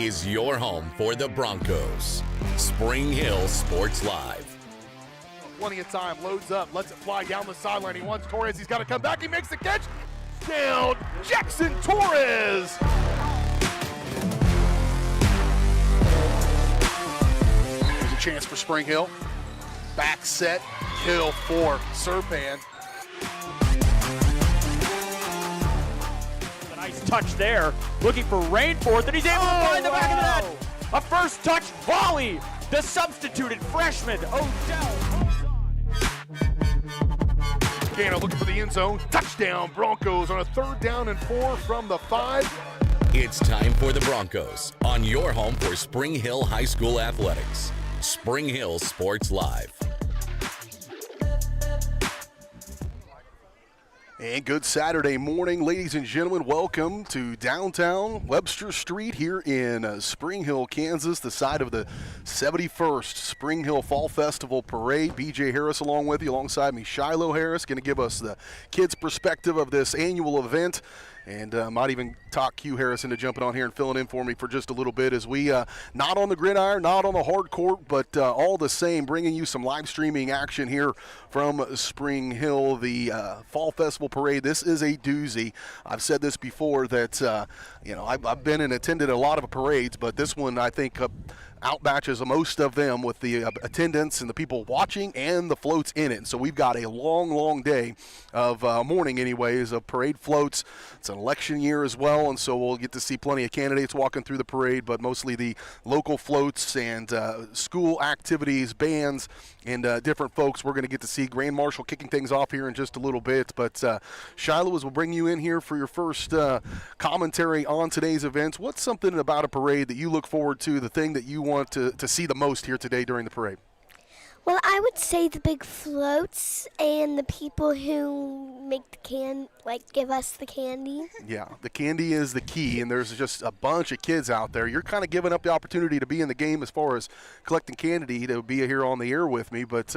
is your home for the Broncos. Spring Hill Sports Live. Plenty of time, loads up, lets it fly down the sideline. He wants Torres, he's got to come back, he makes the catch. Down, Jackson Torres. There's a chance for Spring Hill. Back set, Hill for Serpan. A nice touch there, looking for Rainforth, and he's able to find the back of the net. A first touch volley. The substituted freshman, Odell. Gano looking for the end zone. Touchdown, Broncos on a 3rd down and 4 from the 5. It's time for the Broncos on your home for Spring Hill High School athletics. Spring Hill Sports Live. And good Saturday morning, ladies and gentlemen. Welcome to downtown Webster Street here in Spring Hill, Kansas, the site of the 71st Spring Hill Fall Festival Parade. BJ Harris along with you, alongside me, Shiloh Harris, going to give us the kids' perspective of this annual event. And might even talk Q Harris into jumping on here and filling in for me for just a little bit as we, not on the gridiron, not on the hard court, but all the same, bringing you some live streaming action here from Spring Hill, the Fall Festival Parade. This is a doozy. I've said this before that, I've been and attended a lot of parades, but this one I think outmatches most of them with the attendance and the people watching and the floats in it. So we've got a long day of morning anyways of parade floats. It's an election year as well, and so we'll get to see plenty of candidates walking through the parade, but mostly the local floats and school activities, bands, and different folks. We're going to get to see Grand Marshal kicking things off here in just a little bit. But Shiloh, as we'll bring you in here for your first commentary on today's events, what's something about a parade that you look forward to, the thing that you want to see the most here today during the parade? Well, I would say the big floats and the people who make give us the candy. Yeah, the candy is the key, and there's just a bunch of kids out there. You're kind of giving up the opportunity to be in the game as far as collecting candy to be here on the air with me, but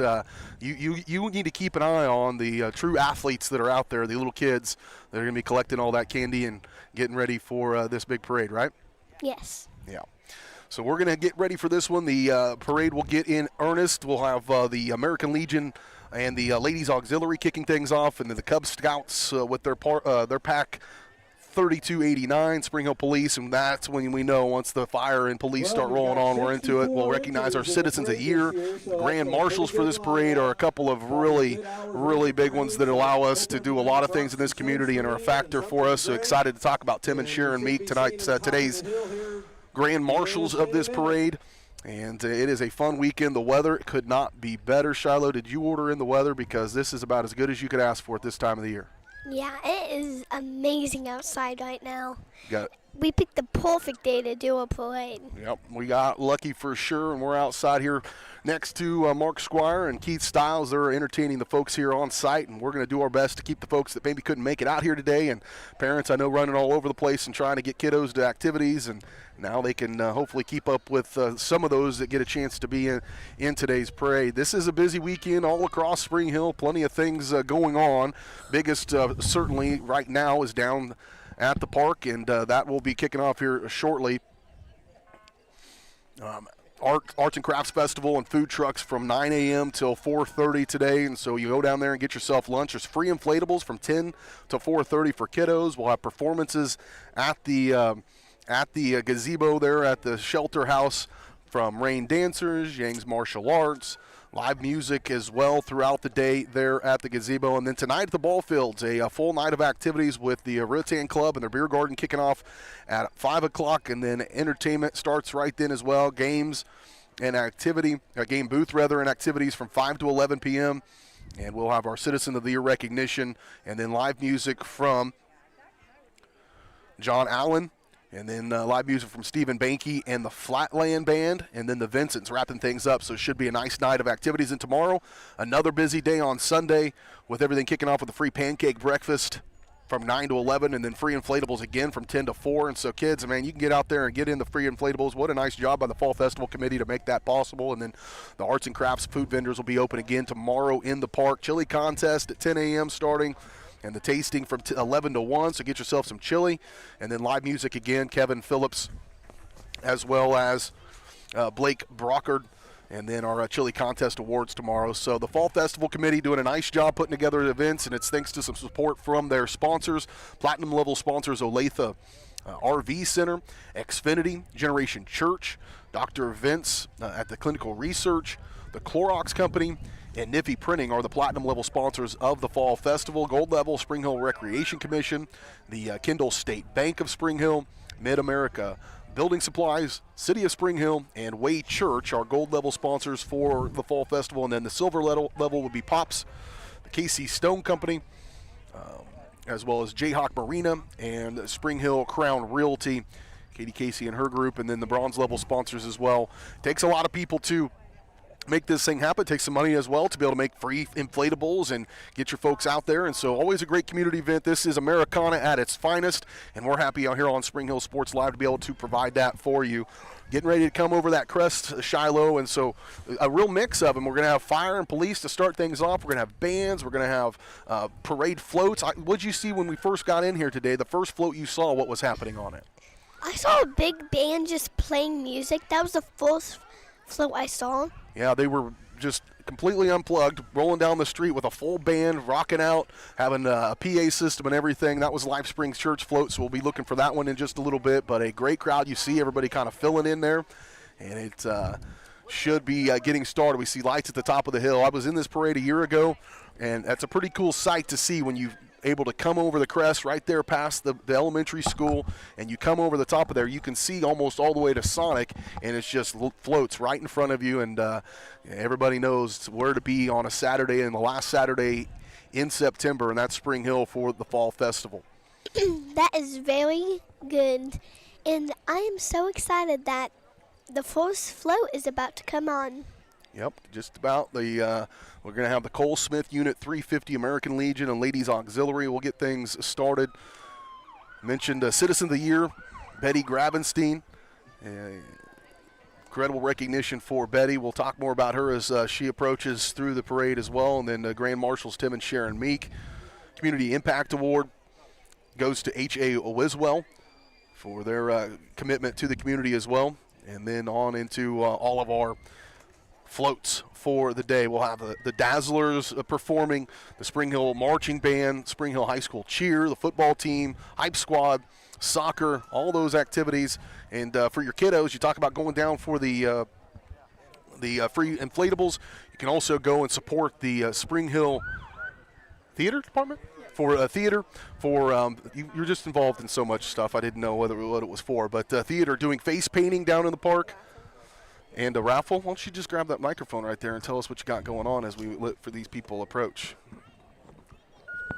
you need to keep an eye on the true athletes that are out there, the little kids that are going to be collecting all that candy and getting ready for this big parade, right? Yes. Yeah. So we're going to get ready for this one. The parade will get in earnest. We'll have the American Legion and the Ladies Auxiliary kicking things off, and then the Cub Scouts with their pack 3289, Spring Hill Police, and that's when we know once the fire and police start rolling on, we're into it. We'll recognize our Citizens of the Year. The Grand Marshals for this parade are a couple of really big ones that allow us to do a lot of things in this community and are a factor for us. So excited to talk about Tim and Sharon Meek today's Grand Marshals of this parade, and it is a fun weekend. The weather could not be better. Shiloh, did you order in the weather? Because this is about as good as you could ask for at this time of the year. Yeah, it is amazing outside right now. Got it. We picked the perfect day to do a parade. Yep, we got lucky for sure, and we're outside here next to Mark Squire and Keith Stiles. They're entertaining the folks here on site, and we're going to do our best to keep the folks that maybe couldn't make it out here today, and parents I know running all over the place and trying to get kiddos to activities, and now they can hopefully keep up with some of those that get a chance to be in today's parade. This is a busy weekend all across Spring Hill, plenty of things going on. Biggest certainly right now is down at the park, and that will be kicking off here shortly. Arts and Crafts Festival and food trucks from 9 a.m. till 4:30 today, and so you go down there and get yourself lunch. There's free inflatables from 10 to 4:30 for kiddos. We'll have performances at the gazebo there at the shelter house from Rain Dancers, Yang's Martial Arts, live music as well throughout the day there at the gazebo. And then tonight at the ball fields, a full night of activities with the Rattan Club and their beer garden kicking off at 5 o'clock. And then entertainment starts right then as well. Games and game booth and activities from 5 to 11 p.m. And we'll have our Citizen of the Year recognition and then live music from John Allen. And then live music from Stephen Banky and the Flatland Band, and then the Vincents wrapping things up. So it should be a nice night of activities. And tomorrow, another busy day on Sunday with everything kicking off with a free pancake breakfast from 9 to 11, and then free inflatables again from 10 to 4. And so kids, man, you can get out there and get in the free inflatables. What a nice job by the Fall Festival Committee to make that possible. And then the Arts and Crafts food vendors will be open again tomorrow in the park. Chili contest at 10 a.m. starting. And the tasting from 11 to 1, so get yourself some chili. And then live music again, Kevin Phillips as well as Blake Brockard, and then our chili contest awards tomorrow. So the Fall Festival Committee doing a nice job putting together events, and it's thanks to some support from their sponsors, platinum level sponsors Olathe RV Center, Xfinity, Generation Church, Dr. Vince at the Clinical Research, the Clorox Company, and Niffy Printing are the platinum level sponsors of the Fall Festival. Gold level, Spring Hill Recreation Commission, the Kendall State Bank of Spring Hill, Mid-America Building Supplies, City of Spring Hill, and Way Church are gold level sponsors for the Fall Festival. And then the silver level would be Pops, the KC Stone Company, as well as Jayhawk Marina and Spring Hill Crown Realty, Katie Casey and her group. And then the bronze level sponsors as well. Takes a lot of people to make this thing happen. It takes some money as well to be able to make free inflatables and get your folks out there. And so always a great community event. This is Americana at its finest, and we're happy out here on Spring Hill Sports Live to be able to provide that for you. Getting ready to come over that crest, Shiloh, and so a real mix of them. We're going to have fire and police to start things off. We're going to have bands. We're going to have parade floats. What did you see when we first got in here today? The first float you saw, what was happening on it? I saw a big band just playing music. That was the first float I saw. Yeah, they were just completely unplugged, rolling down the street with a full band, rocking out, having a PA system and everything. That was Life Springs Church float, so we'll be looking for that one in just a little bit. But a great crowd. You see everybody kind of filling in there, and it should be getting started. We see lights at the top of the hill. I was in this parade a year ago, and that's a pretty cool sight to see when you've able to come over the crest right there past the elementary school, and you come over the top of there, you can see almost all the way to Sonic, and it's just floats right in front of you, and everybody knows where to be on a Saturday, and the last Saturday in September, and that's Spring Hill for the Fall Festival. That is very good, and I am so excited that the first float is about to come on. Yep, just about. We're going to have the Cole Smith Unit 350 American Legion and Ladies Auxiliary. We'll get things started. Mentioned Citizen of the Year, Betty Gravenstein. Incredible recognition for Betty. We'll talk more about her as she approaches through the parade as well. And then Grand Marshals Tim and Sharon Meek. Community Impact Award goes to H.A. Wiswell for their commitment to the community as well. And then on into all of our floats for the day. We'll have the Dazzlers performing, the Spring Hill Marching Band, Spring Hill High School Cheer, the football team, Hype Squad, soccer, all those activities. And for your kiddos, you talk about going down for the free inflatables. You can also go and support the Spring Hill Theater Department for theater. For you're just involved in so much stuff. I didn't know what it was for, but theater doing face painting down in the park. And a raffle. Why don't you just grab that microphone right there and tell us what you got going on as we let for these people approach.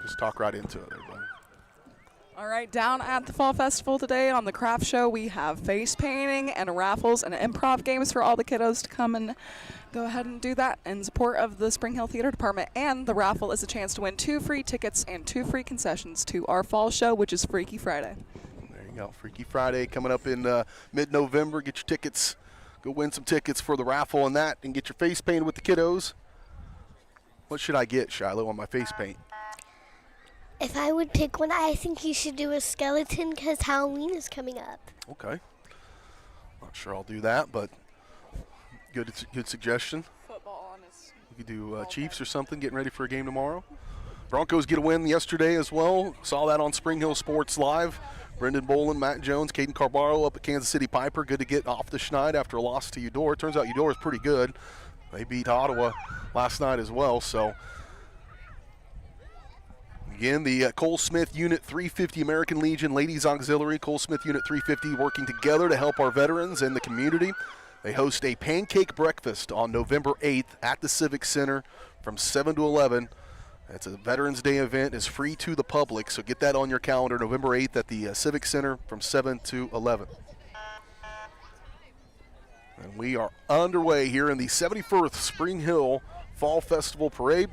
Just talk right into it, everybody. All right, down at the Fall Festival today on the craft show, we have face painting and raffles and improv games for all the kiddos to come and go ahead and do that in support of the Spring Hill Theater Department. And the raffle is a chance to win 2 free tickets and 2 free concessions to our fall show, which is Freaky Friday. There you go. Freaky Friday coming up in mid-November. Get your tickets. Go win some tickets for the raffle and that, and get your face painted with the kiddos. What should I get, Shiloh, on my face paint? If I would pick one, I think you should do a skeleton because Halloween is coming up. Okay. Not sure I'll do that, but good suggestion. Football on his. You could do Chiefs or something, getting ready for a game tomorrow. Broncos get a win yesterday as well. Saw that on Spring Hill Sports Live. Brendan Bolin, Matt Jones, Caden Carbarro up at Kansas City Piper. Good to get off the schneid after a loss to Eudora. Turns out Eudora is pretty good. They beat Ottawa last night as well. So, again, the Cole Smith Unit 350 American Legion Ladies Auxiliary, Cole Smith Unit 350 working together to help our veterans and the community. They host a pancake breakfast on November 8th at the Civic Center from 7 to 11. It's a Veterans Day event. It's free to the public, so get that on your calendar, November 8th at the Civic Center from 7 to 11. And we are underway here in the 71st Spring Hill Fall Festival Parade.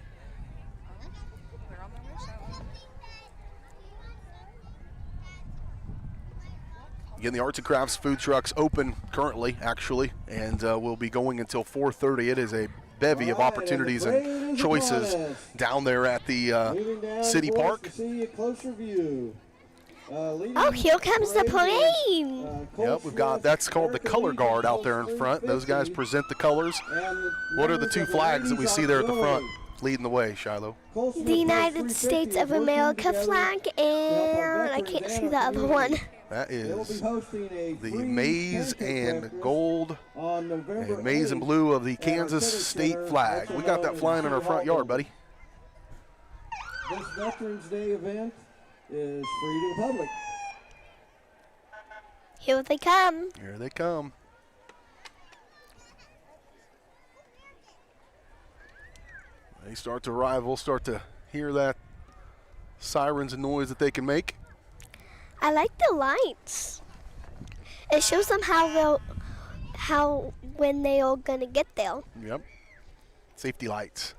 Again, the Arts and Crafts food trucks open currently, actually, and we'll be going until 4:30. It is a bevy of opportunities and choices down there at the City Park. To see a closer view Oh, here comes the parade. Yep, we've got, that's called the color guard out there in front. Those guys present the colors. What are the two flags that we see there at the front leading the way, Shiloh? The United States of America flag, and I can't see the other one. That is the maize and gold and maize and blue of the Kansas state flag. We got that flying in our front yard, buddy. This Veterans Day event is free to the public. Here they come. Here they come. They start to arrive. We'll start to hear that sirens and noise that they can make. I like the lights. It shows them when they are gonna get there. Yep. Safety lights.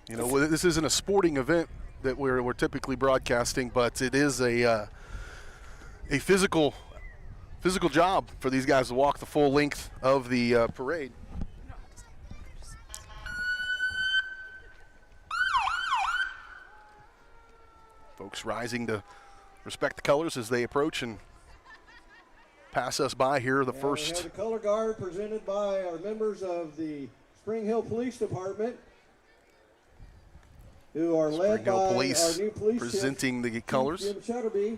You know, this isn't a sporting event that we're typically broadcasting, but it is a physical job for these guys to walk the full length of the parade. Folks rising to respect the colors as they approach and pass us by here. The We first. have the color guard presented by our members of the Spring Hill Police Department, who are led Spring Hill by Police our new police presenting the chief, colors. Jim Shutterby.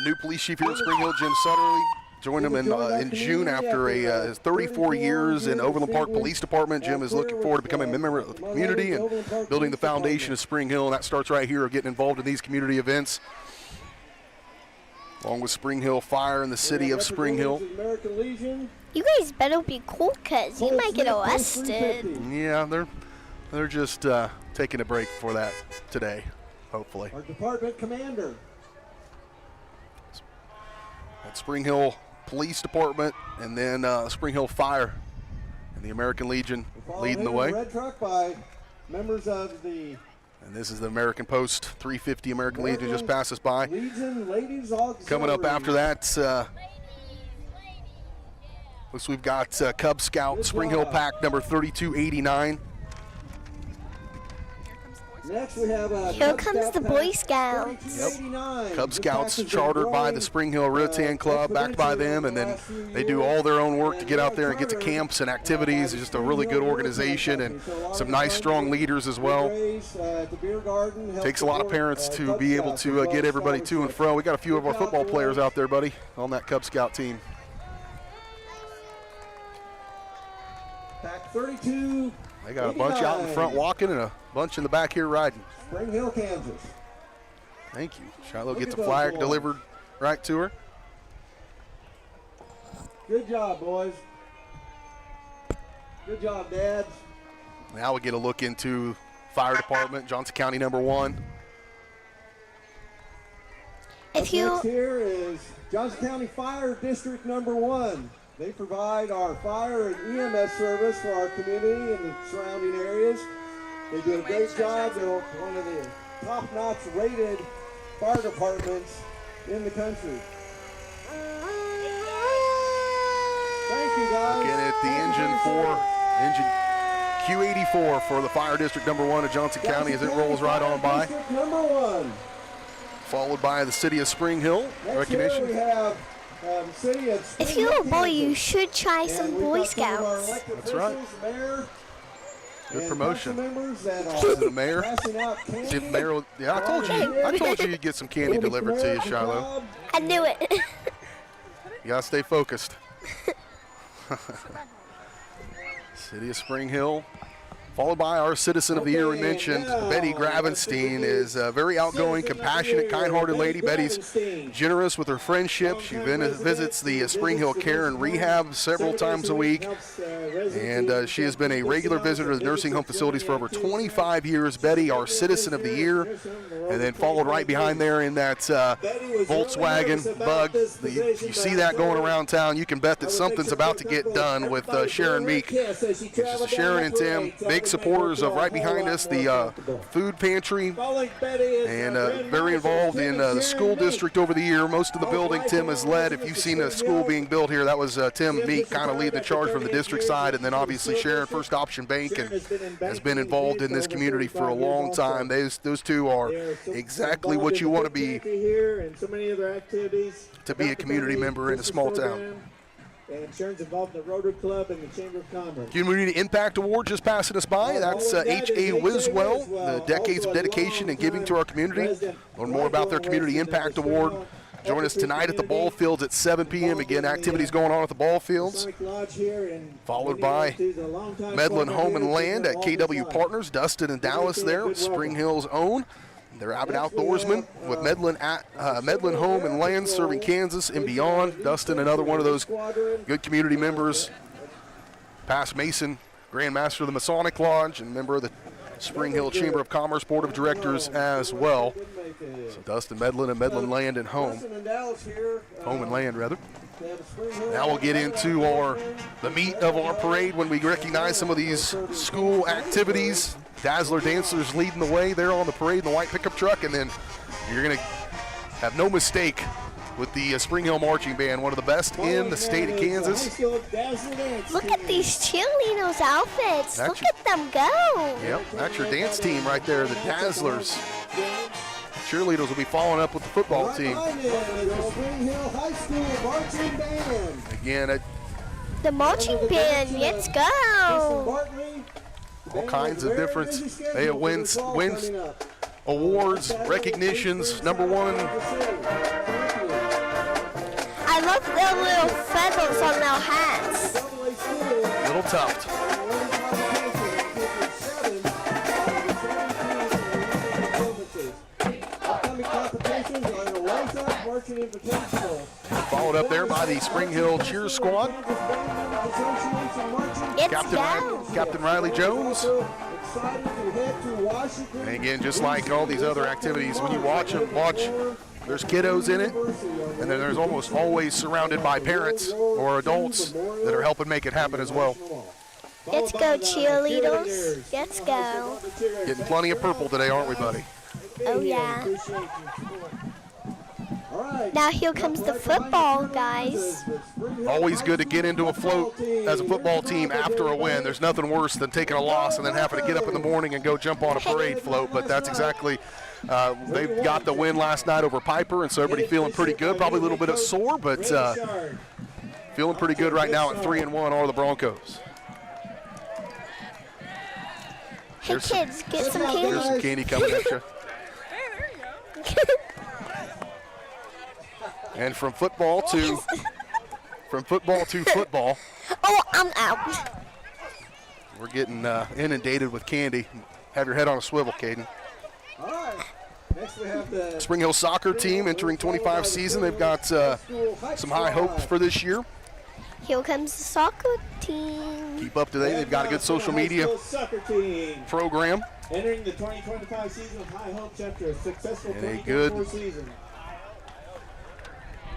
New police chief here at Spring Hill, Jim Sutterly, joined him in June after his 34 years in Overland Park Police Department. Jim is looking forward to becoming a member of the community and building the foundation of Spring Hill, and that starts right here, getting involved in these community events, along with Spring Hill Fire and the city of Spring Hill. American Legion. You guys better be cool, cause you might get arrested. Yeah, they're just taking a break for that today, hopefully. Our department commander. At Spring Hill Police Department, and then Spring Hill Fire and the American Legion leading the way. Red truck by members of the And this is the American Post 350 American Legion just passes by. Legion Ladies Auxiliary. Coming up after that, looks we've got Cub Scout Spring Hill Pack number 3289. Next we have Here comes the Boy Scouts. Yep. Cub Scouts chartered by the Spring Hill Rattan Club, backed by them, and then they do all their own work to get out there and get to camps and activities. It's just a really good organization and some nice, strong leaders as well. Takes a lot of parents to be able to get everybody to and fro. We got a few of our football players out there, buddy, on that Cub Scout team. Pack 32. They got a bunch out in front walking and a bunch in the back here riding. Spring Hill, Kansas. Thank you. Shiloh gets the flag delivered right to her. Good job, boys. Good job, dads. Now we get a look into fire department, Johnson County #1. If you Next here is Johnson County Fire District #1. They provide our fire and EMS service for our community and the surrounding areas. They do a great job. They're one of the top-notch rated fire departments in the country. Thank you, guys. Looking at the engine Q84 for the Fire District #1 of Johnson County as it rolls right on by. District #1. Followed by the city of Spring Hill. Next here we Recognition. have city of Spring if you're a Hill, boy, you Kansas. should try some And we've Boy got some of our Scouts. elected That's right. officials, mayor, Good and promotion. council members that To are the mayor. passing out candy. See if the mayor will- yeah, I told you you'd get some candy delivered to you, Shiloh. I knew it. You gotta stay focused. City of Spring Hill. Followed by our Citizen of the Year we mentioned, Betty Gravenstein is a very outgoing, compassionate, kind-hearted lady. Betty's generous with her friendship. She visits the Spring Hill Care and Rehab several times a week. And she has been a regular visitor to the nursing home facilities for over 25 years. Betty, our Citizen of the Year. And then followed right behind there in that Volkswagen Bug. You see that going around town, you can bet that something's about to get done with Sharon Meek. Sharon and Tim, big big supporters of right behind us, the food pantry, and very involved in the school district over the year. Most of the building Tim has led. If you've seen a school being built here, that was Tim Meek kind of leading the charge from the district side, and then obviously Sharon First Option Bank and has been involved in this community for a long time. Those two are exactly what you want to be a community member in a small town. And Sharon's involved in the Rotary Club and the Chamber of Commerce. Community Impact Award just passing us by. That's H.A. Wiswell, the Decades of Dedication and Giving to Our Community. Learn more about their Community Impact Award. Join us tonight at the ball fields at 7 p.m. Again, activities going on at the ball fields. Followed by Medlin Home and Land at KW Partners. Dustin and Dallas there, Spring Hill's own. They're avid outdoorsmen with Medlin Home and Land serving Kansas and beyond. Dustin, another one of those good community members. Past Mason, Grand Master of the Masonic Lodge and member of the Spring Hill Chamber of Commerce Board of Directors as well. So Dustin Medlin and Medlin Land and Home. Home and Land, rather. Now we'll get into the meat of our parade when we recognize some of these school activities. Dazzler Dancers leading the way there on the parade in the white pickup truck, and then you're going to have no mistake with the Spring Hill Marching Band, one of the best in the state of Kansas. Look at these cheerleaders' outfits. Look at them go. Yep, that's your dance team right there, the Dazzlers. Cheerleaders will be following up with the football team. Again, the marching band, let's go. All kinds of different, they wins awards, recognitions. Number one. I love their little feathers on their hats. Little tuft. Followed up there by the Spring Hill Cheer Squad. Captain Riley Jones. And again, just like all these other activities, when you watch them, there's kiddos in it, and then there's almost always surrounded by parents or adults that are helping make it happen as well. Let's go, cheerleaders. Let's go. Getting plenty of purple today, aren't we, buddy? Oh, yeah. Now here comes the football, guys. Always good to get into a float as a football team after a win. There's nothing worse than taking a loss and then having to get up in the morning and go jump on a parade float, but that's exactly, they've got the win last night over Piper, and so everybody feeling pretty good. Probably a little bit sore, but feeling pretty good right now at 3-1 are the Broncos. Hey, kids, get some candy. Here's some candy coming at you. And from football to football. Oh, I'm out. We're getting inundated with candy. Have your head on a swivel, Caden. All right. Next we have the Spring Hill soccer team entering 25 season. They've got some high hopes for this year. Here comes the soccer team. Keep up to date. They've got a good social media program. Entering the 2025 season of high hopes after a successful And a 2024 season.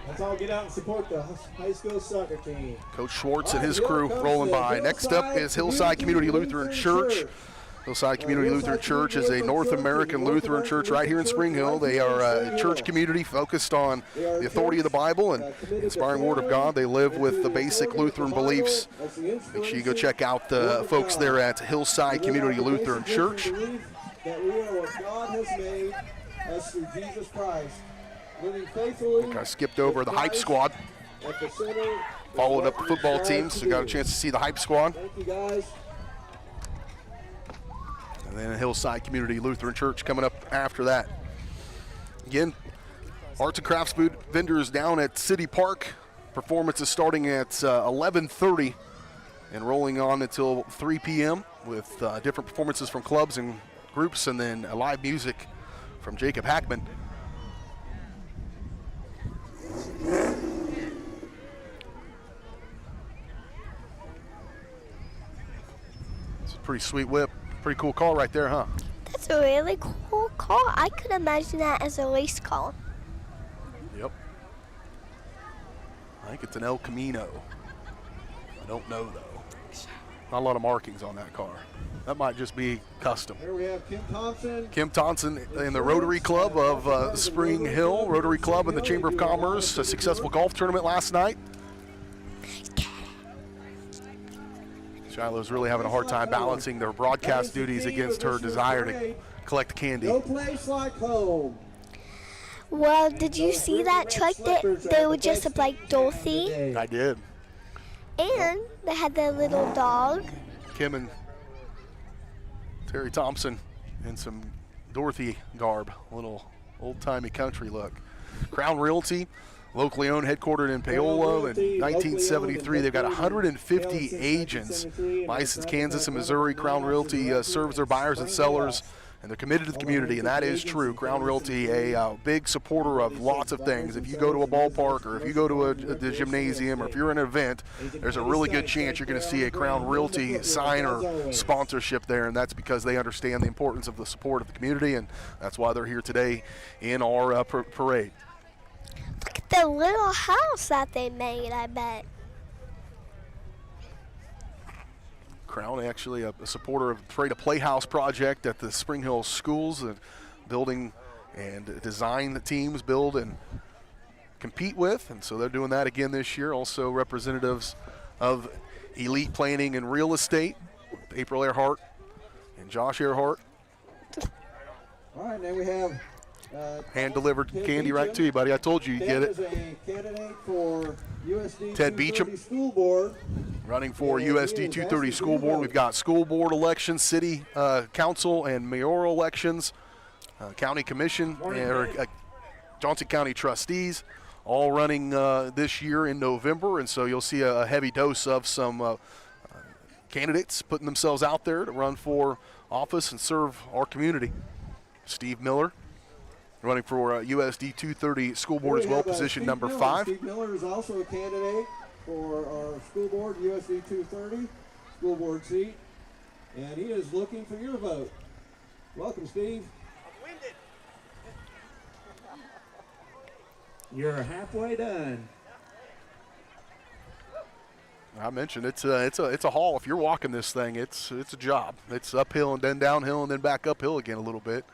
Let's all get out and support the high school soccer team. Coach Schwartz and his crew rolling by. Next up is Hillside Community Lutheran Church. Hillside Community Lutheran Church is a North American Lutheran church right here in Spring Hill. They are a church community focused on the authority of the Bible and inspiring Word of God. They live with the basic Lutheran beliefs. Make sure you go check out the folks there at Hillside Community Lutheran Church. That we are what God has made us through Jesus Christ. Living faithfully. I skipped over the hype squad. Followed up the football team, so got a chance to see the hype squad. Thank you, guys. And then Hillside Community Lutheran Church coming up after that. Again, arts and crafts food vendors down at City Park. Performance is starting at 11:30 and rolling on until 3 p.m. with different performances from clubs and groups, and then live music from Jacob Hackman. It's a pretty sweet whip. Pretty cool car right there, huh? That's a really cool car. I could imagine that as a race car. Yep. I think it's an El Camino. I don't know, though. Not a lot of markings on that car. That might just be custom. Here we have Kim Thompson. Kim Thompson in the Rotary Club of Spring Hill. Rotary Club and the Chamber of Commerce. A successful golf tournament last night. Shiloh's really having a hard time balancing their broadcast duties against her desire to collect candy. No place like home. Well, did you see that truck that they were just like Dorothy? I did. And they had their little dog. Kim and Terry Thompson in some Dorothy garb, a little old-timey country look. Crown Realty, locally owned, headquartered in Paola. In 1973, they've got 150 agents licensed Kansas and Missouri. Crown Realty serves their buyers and sellers, and they're committed to the community, and that is true. Crown Realty, a big supporter of lots of things. If you go to a ballpark, or if you go to the gymnasium, or if you're in an event, there's a really good chance you're going to see a Crown Realty sign or sponsorship there, and that's because they understand the importance of the support of the community, and that's why they're here today in our parade. Look at the little house that they made, I bet. Crown actually a supporter of the Parade of Playhouse project at the Spring Hill schools, building and design the teams build and compete with, and so they're doing that again this year. Also representatives of Elite Planning and Real Estate, April Earhart and Josh Earhart. All right, now we have hand-delivered candy right to you, buddy. I told you you'd get it. is a candidate for USD Ted 230 Beecham. School Board. Running for USD 230 School Board. We've got school board elections, city council and mayoral elections, county commission, Johnson County trustees, all running this year in November. And so you'll see a heavy dose of some candidates putting themselves out there to run for office and serve our community. Steve Miller running for USD 230 School Board as well, position Steve number Miller. 5. Steve Miller is also a candidate for our school board, USD 230 school board seat, and he is looking for your vote. Welcome, Steve. You're halfway done. I mentioned it's a haul. If you're walking this thing, it's a job. It's uphill and then downhill and then back uphill again a little bit.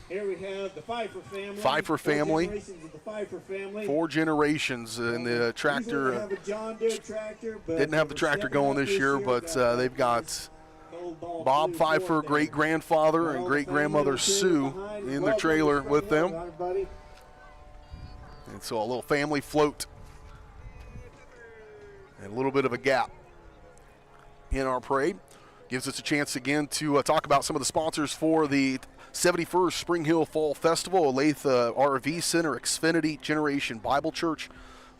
Here we have the Pfeiffer family. Pfeiffer family. 4 generations of the Pfeiffer family. 4 generations in the tractor. Usually they have a John Deere tractor, but Didn't have the tractor going this year, but they've got Bob Pfeiffer, great-grandfather, and great-grandmother Sue in their trailer with them. And so a little family float and a little bit of a gap in our parade. Gives us a chance again to talk about some of the sponsors for the 71st Spring Hill Fall Festival. Olathe RV Center, Xfinity, Generation Bible Church,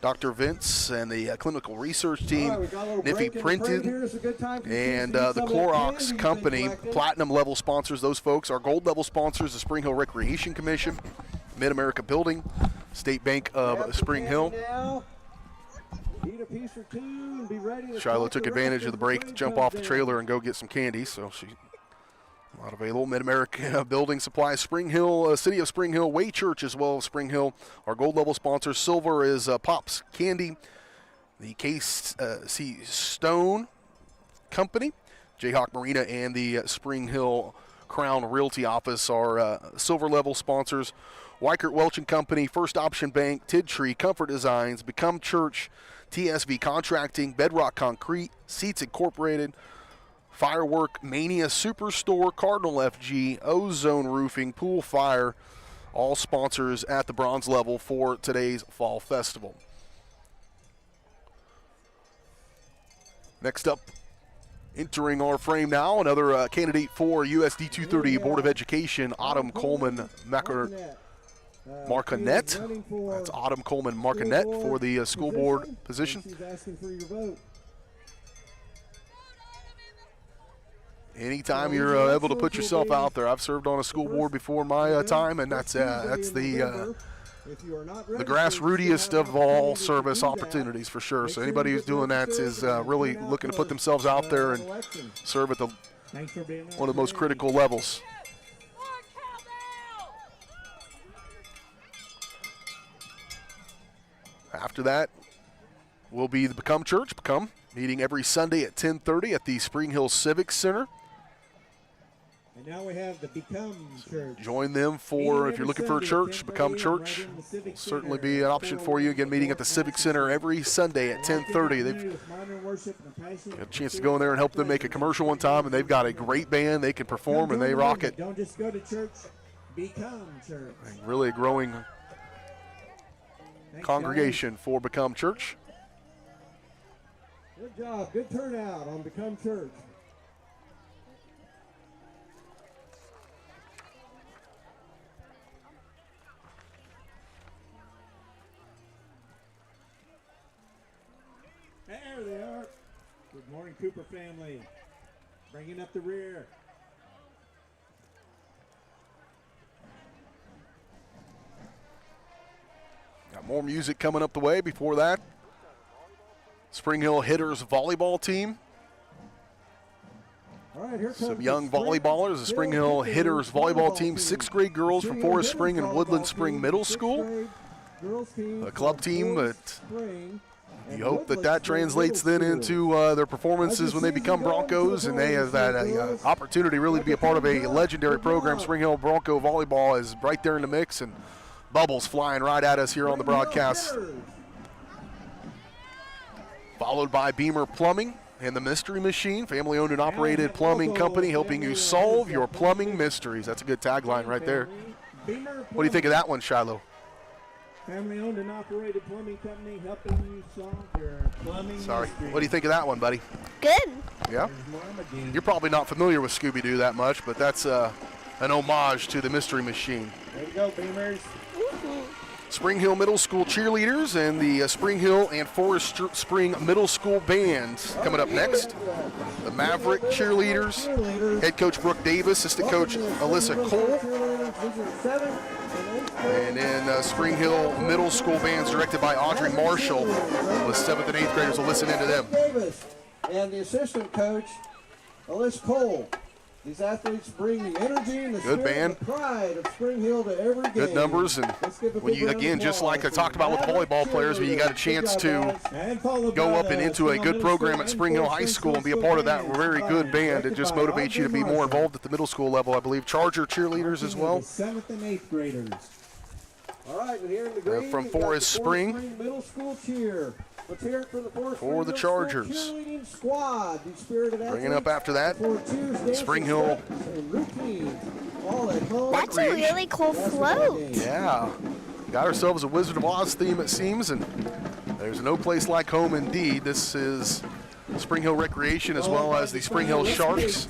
Dr. Vince and the clinical research team, Niffy Printed, and the Clorox Company, platinum level sponsors. Those folks are gold level sponsors, the Spring Hill Recreation Commission, Mid-America Building, State Bank of Spring Hill. Shiloh took advantage of the break to jump off the trailer and go get some candy, so she's not available. Mid-America Building Supply, Spring Hill, City of Spring Hill, Way Church as well as Spring Hill. Our gold level sponsors. Silver is Pops Candy, the KC Stone Company, Jayhawk Marina, and the Spring Hill Crown Realty Office are silver level sponsors. Weichert Welch & Company, First Option Bank, Tidtree, Comfort Designs, Become Church, TSV Contracting, Bedrock Concrete, Seats Incorporated, Firework Mania Superstore, Cardinal FG, Ozone Roofing, Pool Fire, all sponsors at the bronze level for today's Fall Festival. Next up, entering our frame now, another candidate for USD 230 Board of Education, Autumn Coleman Marconet. That's Autumn Coleman Marconet for the school board position. Anytime you're able to put yourself out there. I've served on a school board before my time, and that's the grassrootiest of all service opportunities for sure. So anybody who's doing that is really looking to put themselves out there and serve at one of the most critical levels. After that will be the Become Church. Become meeting every Sunday at 10:30 at the Spring Hill Civic Center. And now we have the Become Church. Join them for, if you're looking for a church, Become Church. Will certainly be an option for you. Again, meeting at the Civic Center every Sunday at 10:30. They've got a chance to go in there and help them make a commercial one time, and they've got a great band. They can perform, and they rock it. Don't just go to church, become church. Really a growing congregation for Become Church. Good job. Good turnout on Become Church. There they are. Good morning, Cooper family. Bringing up the rear. Got more music coming up the way. Before that, Spring Hill Hitters volleyball team. All right, here comes Some young volleyballers. The Spring Hill Hitters volleyball team, 6th grade girls from Forest Spring and Woodland Spring Middle School. A club team, but you hope that that translates then into their performances when they become Broncos, and they have that opportunity really to be a part of a legendary program. Spring Hill Bronco volleyball is right there in the mix, and bubbles flying right at us here on the broadcast. Followed by Beamer Plumbing and the Mystery Machine, family-owned and operated plumbing company helping you solve your plumbing mysteries. That's a good tagline right there. What do you think of that one, Shiloh? Family-owned and operated plumbing company helping you solve your plumbing Sorry. mysteries. What do you think of that one, buddy? Good. Yeah? There's Mom again. You're probably not familiar with Scooby-Doo that much, but that's an homage to the Mystery Machine. There you go, Beamers. Spring Hill Middle School cheerleaders and the Spring Hill and Forest Spring Middle School bands coming up next. The Maverick cheerleaders, head coach Brooke Davis, assistant coach Alyssa Cole. And then Spring Hill Middle School bands directed by Audrey Marshall. The 7th and 8th graders will listen into them. Davis and the assistant coach, Alyssa Cole. These athletes bring the energy and the Good spirit band. and the pride of Spring Hill to every game. Good numbers, and Let's give a when big you, round of again, just applause like I for talked about with the Maverick volleyball players, when you got a cheerleaders. chance Good to job, guys. And followed go by up and the into a Spring good Hill program Middle at Spring Hill School High School and be a School part of that band, very good band, it just directed by motivates you to be Audrey more Marshall. involved at the middle school level, I believe. Charger cheerleaders as well. The 7th and 8th graders. All right, and here in the green, from we've got the Forest Spring. Middle School cheer. Let's hear it for the Forest For Spring the Middle School Chargers. cheerleading squad. These spirited Bringing up athletes after that, for cheers, dances, Spring Hill. steps, and routines, all at home. That's a really cool float. Yeah, got ourselves a Wizard of Oz theme, it seems, and there's no place like home indeed. This is Spring Hill Recreation as well as the Spring Hill Sharks.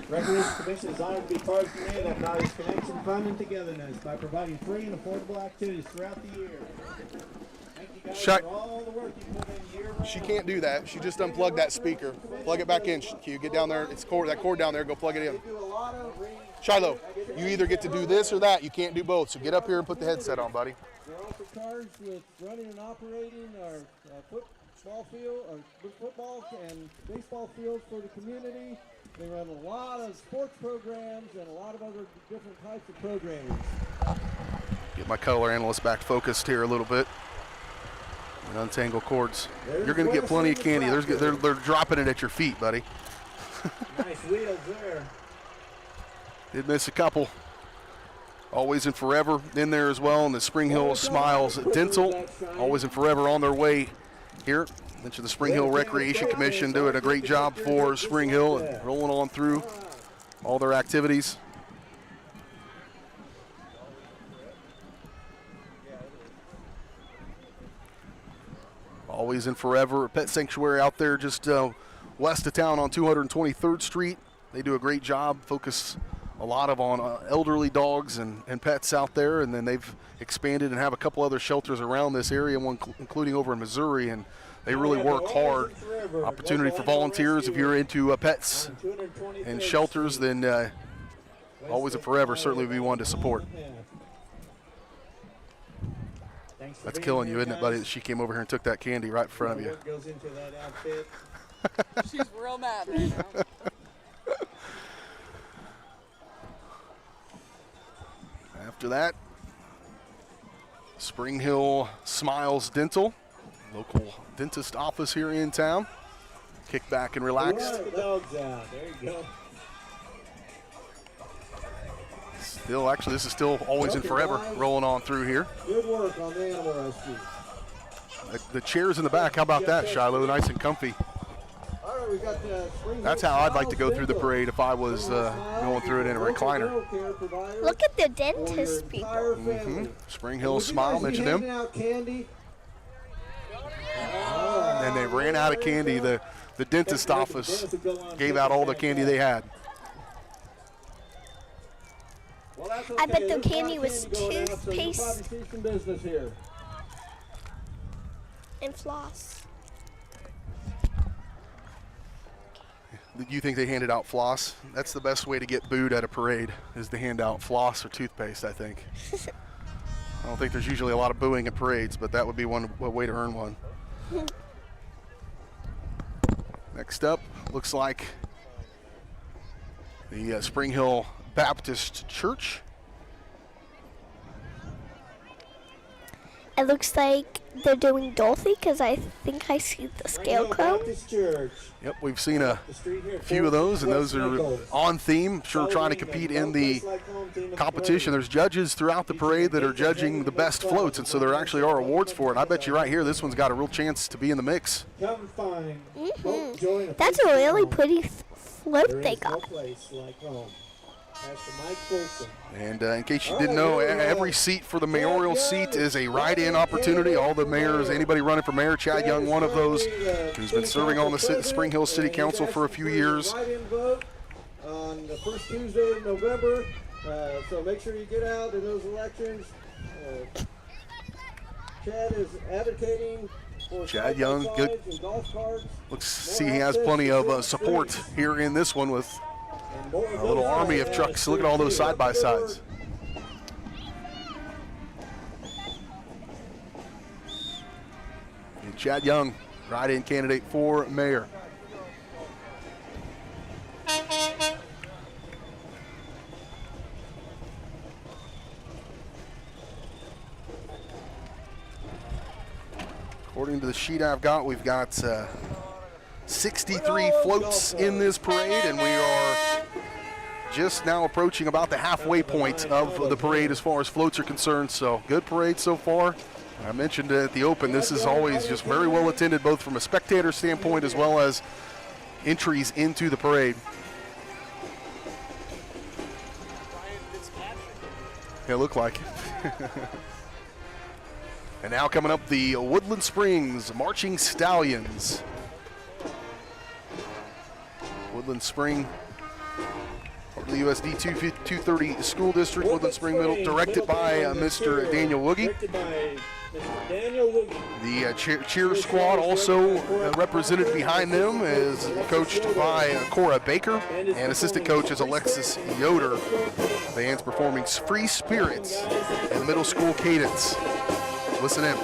Recreation Commission is honored to be part of the community that values connection, fun, and togetherness by providing free and affordable activities throughout the year. Thank you guys Shut- for all the work you put in year round. She can't do that. She just unplugged that speaker. Plug it back in, Q. Get down there. It's that cord down there. Go plug it in. Do a lot of Shiloh, you either get to do this or that. You can't do both. So get up here and put the headset on, buddy. They're also charged with running and operating our football field, or football and baseball fields for the community. They run a lot of sports programs and a lot of other different types of programming. Get my color analyst back focused here a little bit. And untangle cords. You're going to get plenty of candy. They're dropping it at your feet, buddy. Nice wheels there. Did miss a couple. Always and forever in there as well. And the Spring Hill Smiles Dental, always and forever on their way here. Mentioned the Spring Hill Recreation Commission doing a great job for Spring Hill and rolling on through all their activities. Always and forever, a pet sanctuary out there just west of town on 223rd Street. They do a great job, focus a lot on elderly dogs and pets out there, and then they've expanded and have a couple other shelters around this area, one including over in Missouri, and they really work hard. Opportunity for volunteers if you're into pets and shelters, then always and forever certainly would be one to support. That's killing you, isn't it, buddy, that she came over here and took that candy right in front of you. Goes into that outfit. She's real mad right now. After that, Spring Hill Smiles Dental local dentist office here in town. Kick back and relax. Right, the dogs out. There you go. Still, actually, this is still always and forever rolling on through here. Good work on the animal rescue. The chairs in the back, how about that, Shiloh? Nice and comfy. All right, we got the That's how I'd like to go through the parade if I was going through it in a recliner. Look at the dentist people. Spring Hill Smile, mention them. Candy. And they ran out of candy. The dentist office gave out all the candy they had. Well, that's I bet okay. the There's candy a lot of was going out, so you'll toothpaste. probably see some business here. And floss. You think they handed out floss? That's the best way to get booed at a parade, is to hand out floss or toothpaste, I think. I don't think there's usually a lot of booing at parades, but that would be one way to earn one. Next up, looks like the Spring Hill Baptist Church. It looks like they're doing Dorothy because I think I see the scarecrow. Baptist Church. Yep, we've seen a The street here, few of those, and West those are Nichols. on theme. Sure, trying to compete in the competition. There's judges throughout the parade that are judging the best floats, and so there actually are awards for it. And I bet you right here, this one's got a real chance to be in the mix. Come find. Hope, joy, and That's a place really home. pretty float There they is no got. place like home. Pastor Mike Folsom. And in case you didn't know, every seat for the mayoral seat is a write-in opportunity. All the mayors, anybody running for mayor, Chad Young, one of those, who's been serving on the Spring Hill City Council for a few years. Write-in vote on the first Tuesday of November. So make sure you get out in those elections. Chad is advocating for Chad Young, good. side-by-sides and golf carts. Looks see he has plenty of support here in this one with And more a little army of trucks. Look at all those side-by-sides. And Chad Young, write-in candidate for mayor. According to the sheet I've got, we've got 63 floats in this parade, and we are just now approaching about the halfway point of the parade as far as floats are concerned. So good parade so far. I mentioned at the open, this is always just very well attended, both from a spectator standpoint as well as entries into the parade. It looked like it. And now coming up, the Woodland Springs Marching Stallions. Woodland Spring, part of the USD 230 School District, Woodland Spring Middle, directed by Mr. Daniel Woogie. Directed by Mr. Daniel Woogie. The cheer squad also represented behind them is coached by Cora Baker, and assistant coach is Alexis Yoder. The band's performing Free Spirits and middle school cadence. Listen in.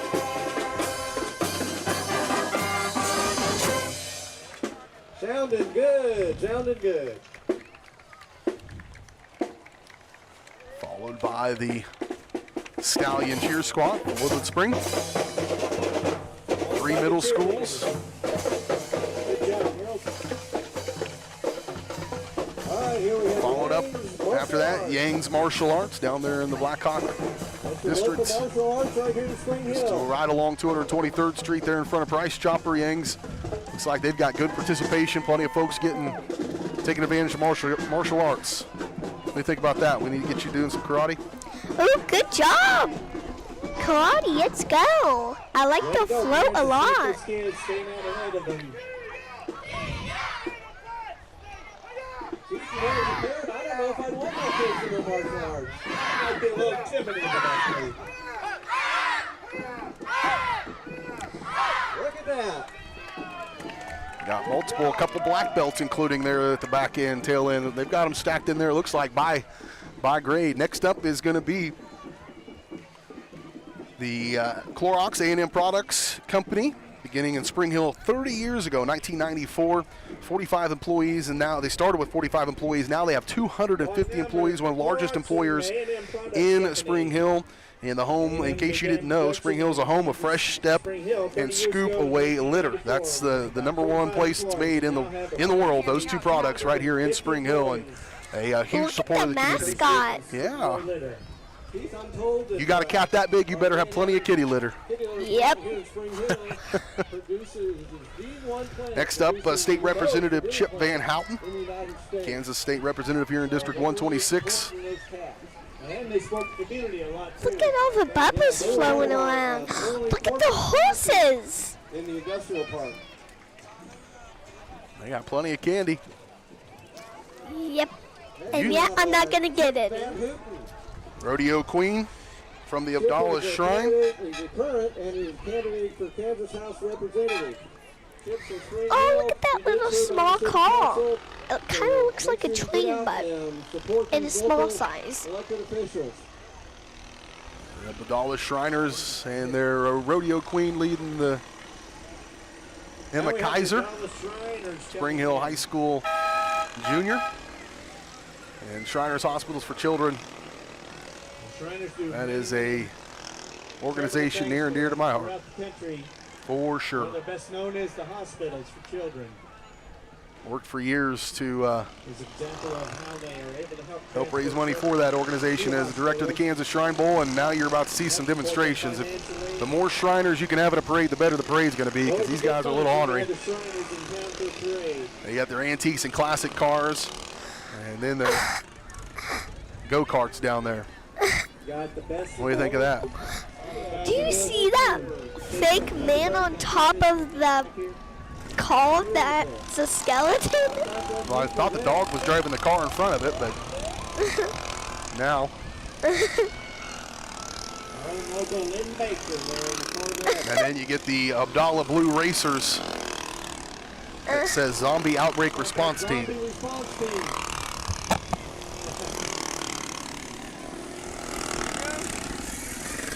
Sounding good, sounding good. Followed by the Stallion cheer squad from Woodland Spring. 3 middle schools. Good job, girls. All right, here we have Followed up Yang's after that, Yang's Martial Arts down there in the Blackhawk District. Local martial arts right here in Spring So Hill. right along 223rd Street there in front of Price Chopper. Yang's looks like they've got good participation. Plenty of folks taking advantage of martial arts. What do you think about that? We need to get you doing some karate. Oh, good job! Karate, let's go! I like the float a lot. This kid staying out ahead of them. She's already prepared. I don't know if I'd want my kids in their martial arts. I might be a little intimidated about me. Look at that. Got a couple black belts, including there at the back end, tail end. They've got them stacked in there, looks like by grade. Next up is going to be the Clorox A&M Products Company, beginning in Spring Hill 30 years ago, 1994. 45 employees, and now they started with 45 employees. Now they have 250 employees, one of the largest employers in Spring Hill. in the home, in case you didn't know, Spring Hill's a home of Fresh Step and Scoop Away litter. That's the number one place it's made in the world. Those two products right here in Spring Hill, and a huge support of the community. Mascot. Yeah. You got a cat that big, you better have plenty of kitty litter. Yep. Next up, State Representative Chip Van Houten, Kansas State Representative here in District 126. Look at all the bubbles flowing around. Look at the horses. In the industrial park. They got plenty of candy. Yep. And yet I'm not going to get it. Rodeo Queen from the Abdallah Shrine. He's a current and he's a candidate for Kansas House Representative. Oh, look at that little small car. It kind of looks like a train, but in a small size. Elected officials. The Abdallah Shriners and their Rodeo Queen leading the Emma Kaiser, Spring Hill High School junior, and Shriners Hospitals for Children. That is a organization near and dear to my heart, for sure. They're best known as the hospitals for children. Worked for years to As an example of how they are able to help raise money for that organization as the director of the Kansas Shrine Bowl, and now you're about to see some demonstrations. If the more Shriners you can have at a parade, the better the parade's going to be, because these guys are a little ornery. They got their antiques and classic cars, and then their go-karts down there. What do you think of that? Do you see that fake man on top of the car that's a skeleton? Well, I thought the dog was driving the car in front of it, but now. And then you get the Abdallah Blue Racers. It says Zombie Outbreak Response Team.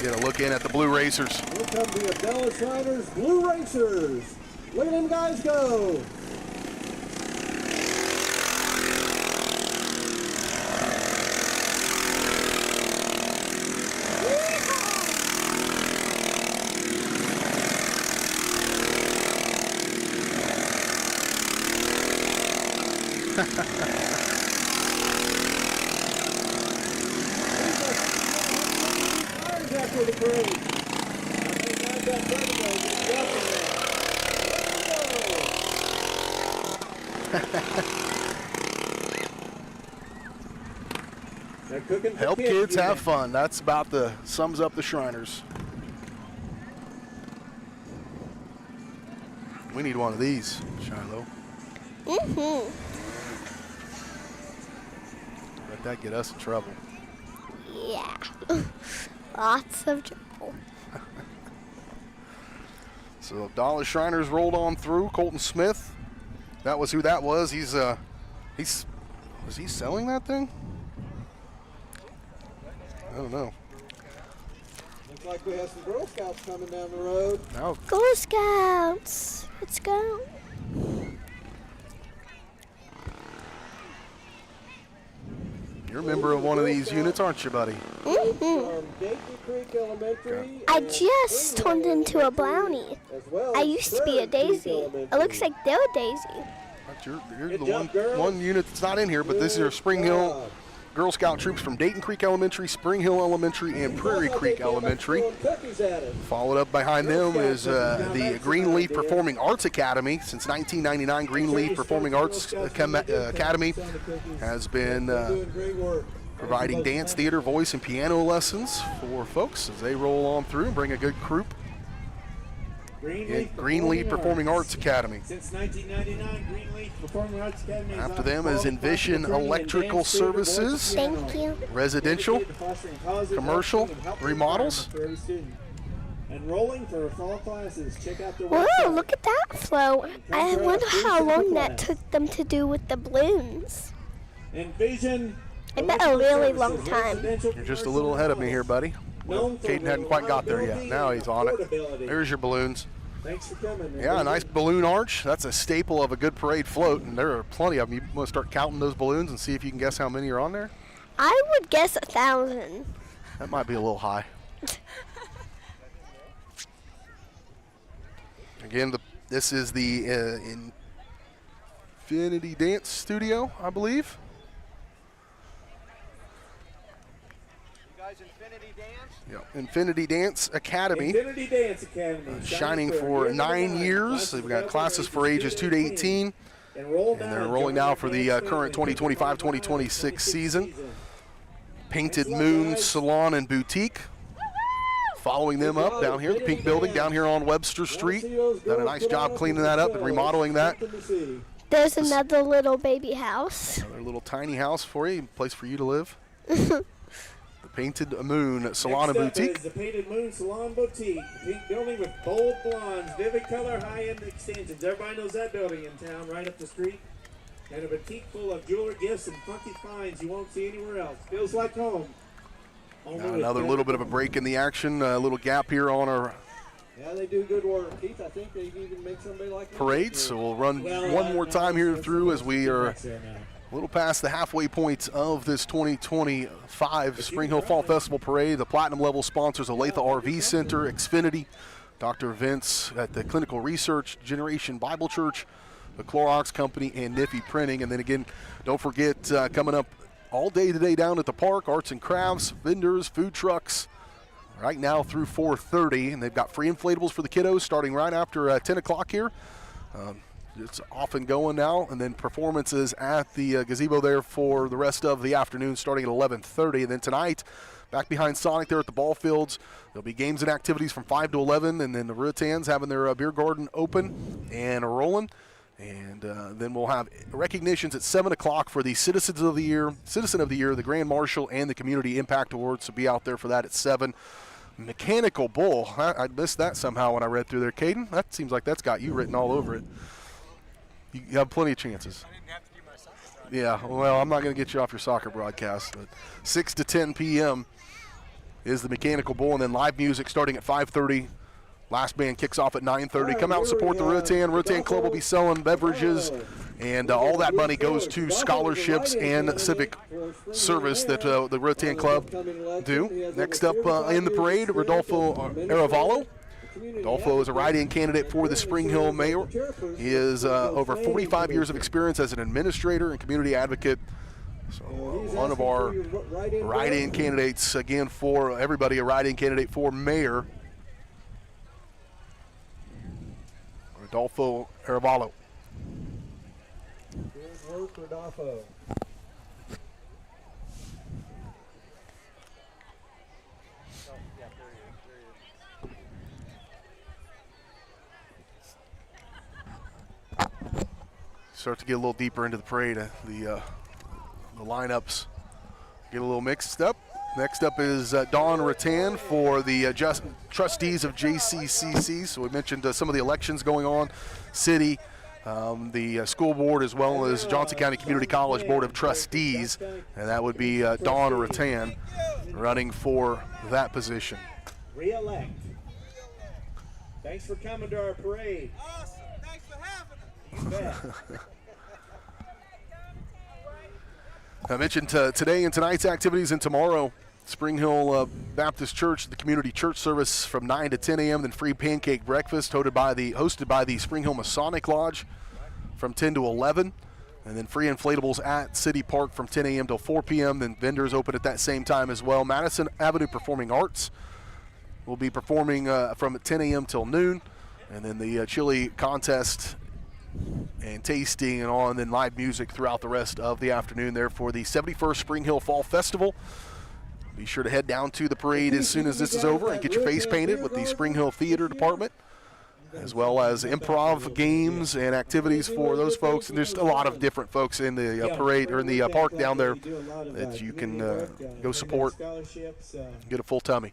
Get a look in at the Blue Racers. Here come the Abdallah Shriners Blue Racers. Look at them guys go. After the parade. Help kids have fun. That's about sums up the Shriners. We need one of these, Shiloh. Mm-hmm. Let that get us in trouble. Yeah. Lots of trouble. So Abdallah Shriners rolled on through. Colton Smith, that was who that was. Was he selling that thing? I don't know. Looks like we have some Girl Scouts coming down the road. Now, Girl Scouts. Let's go. you're a member of one of these units, aren't you, buddy? Mm-hmm. From Dayton Creek Elementary. I just turned into a brownie. I used to be a daisy. It looks like they're a daisy. But you're the one unit that's not in here, but this is our Spring Hill Girl Scout troops from Dayton Creek Elementary, Spring Hill Elementary, and Prairie Creek Elementary. Followed up behind them is the Greenleaf Performing Arts Academy. Since 1999, Greenleaf Performing Arts Academy has been providing dance, theater, voice, and piano lessons for folks as they roll on through and bring a good group. Greenleaf Performing Arts Academy. Since 1999, Greenleaf Performing Arts Academy. After them is Envision Electrical Services. Thank you. Residential, commercial, remodels. Enrolling for fall classes. Check out the Whoa, look at that float. I wonder how long that took them to do with the balloons. Envision. I bet a really long time. You're just a little ahead of me here, buddy. Well, Caden hadn't quite got there yet. Now he's on it. There's your balloons. Thanks for coming. Yeah, a nice balloon arch. That's a staple of a good parade float, and there are plenty of them. You want to start counting those balloons and see if you can guess how many are on there? I would guess 1,000. That might be a little high. Again, this is the Infinity Dance Studio, I believe. Yeah, Infinity Dance Academy. Infinity Dance Academy. Shining for 9 years. They've got classes for ages 2 to 18. And they're enrolling now for the current 2025-2026 season. Painted Moon Salon and Boutique. Following them up down here, the pink building down here on Webster Street. Done a nice job cleaning that up and remodeling that. There's another little baby house. Another little tiny house for you, place for you to live. The Painted Moon Salon and Boutique. Next up is the Painted Moon Salon Boutique. The pink building with bold blondes, vivid color, high-end extensions. Everybody knows that building in town, right up the street. And a boutique full of jewelry, gifts, and funky finds you won't see anywhere else. Feels like home. Another little bit of a break in the action, a little gap here on our Yeah, they do good work. Keith, I think they even make somebody like parade. So we'll run one more time here through as we are a little past the halfway point of this 2025 Spring Hill Fall Festival Parade. The platinum level sponsors Olathe RV Center, Xfinity, Dr. Vince at the Clinical Research, Generation Bible Church, the Clorox Company, and Niffy Printing. And then again, don't forget coming up all day today down at the park, arts and crafts, vendors, food trucks, right now through 4:30. And they've got free inflatables for the kiddos starting right after 10 o'clock here. It's off and going now, and then performances at the gazebo there for the rest of the afternoon starting at 11:30. And then tonight, back behind Sonic there at the ball fields, there'll be games and activities from 5 to 11, and then the Rutans having their beer garden open and rolling. And then we'll have recognitions at 7 o'clock for the Citizen of the Year, the Grand Marshal, and the Community Impact Awards. So be out there for that at 7. Mechanical Bull. I missed that somehow when I read through there. Caden, that seems like that's got you written all over it. You have plenty of chances. I didn't have to do my soccer broadcast. Yeah, well, I'm not going to get you off your soccer broadcast. But 6 to 10 p.m. is the Mechanical Bull, and then live music starting at 5:30. Last band kicks off at 9:30. Come out and support the Rutan. Rutan Club will be selling beverages, and all that money goes to scholarships and civic service that the Rutan Club do. Next up in the parade, Rodolfo Arevalo. Rodolfo is a write-in candidate for the Spring Hill mayor. He has over 45 years of experience as an administrator and community advocate. So one of our write-in candidates, again, for everybody, a write-in candidate for mayor. Rodolfo Arevalo. Good work, Rodolfo. Start to get a little deeper into the parade. The lineups get a little mixed up. Next up is Dawn Rattan for the trustees of JCCC. So we mentioned some of the elections going on, city, the school board, as well as Johnson County Community College Board of Trustees, and that would be Dawn Rattan running for that position. Re-elect. Thanks for coming to our parade. Awesome. Thanks for having us. You bet. I mentioned today and tonight's activities, and tomorrow, Spring Hill Baptist Church, the community church service from 9 to 10 a.m., then free pancake breakfast hosted by the Spring Hill Masonic Lodge from 10 to 11, and then free inflatables at City Park from 10 a.m. till 4 p.m., then vendors open at that same time as well. Madison Avenue Performing Arts will be performing from 10 a.m. till noon, and then the chili contest and tasting and all, and then live music throughout the rest of the afternoon there for the 71st Spring Hill Fall Festival. Be sure to head down to the parade as soon as this is over and get your face painted with the Spring Hill Theater Department, as well as improv games and activities for those folks. And there's a lot of different folks in the parade or in the park down there that you can go support, get a full tummy.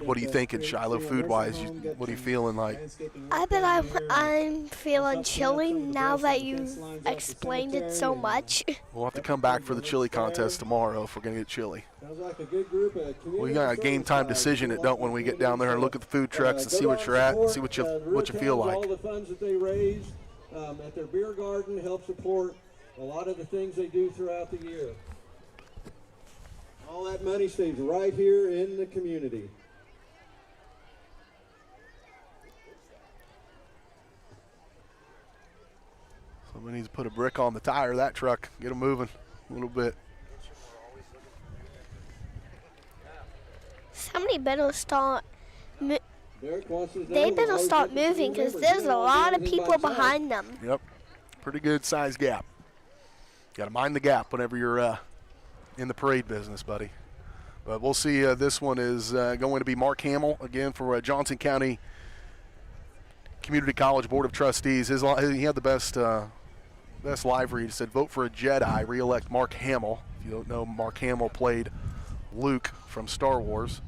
What are you thinking, Shiloh, food-wise? What are you feeling like? I bet I'm feeling chilly now that you explained it so much. We'll have to come back for the chili contest tomorrow if we're going to get chili. We got a game time decision when we get down there and look at the food trucks and see what you're at and see what you feel like. All the funds that they raise at their beer garden help support a lot of the things they do throughout the year. All that money stays right here in the community. Somebody needs to put a brick on the tire of that truck, get them moving a little bit. Somebody better start. Derek wants to know They better how start we get moving the team because members. there's You a don't lot do of anything by people yourself. behind them. Yep, pretty good size gap. Got to mind the gap whenever you're in the parade business, buddy. But we'll see. This one is going to be Mark Hamill again for Johnson County Community College Board of Trustees. He had the best livery. He said, "Vote for a Jedi, re-elect Mark Hamill." If you don't know, Mark Hamill played Luke from Star Wars.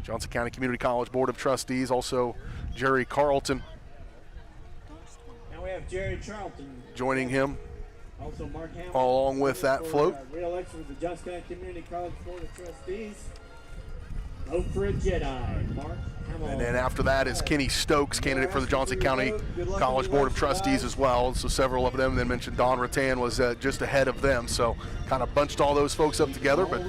Johnson County Community College Board of Trustees, also Jerry Carlton Now we have Jerry Charlton joining him. Also Mark Hamill. Along with that for, float. Re-election of the Johnson County Community College Board of Trustees. Vote for a Jedi, Mark Hamill. And then after that is Kenny Stokes, candidate for the Johnson County College Board of Trustees as well. So several of them, then mentioned Don Rattan was just ahead of them. So kind of bunched all those folks up together. But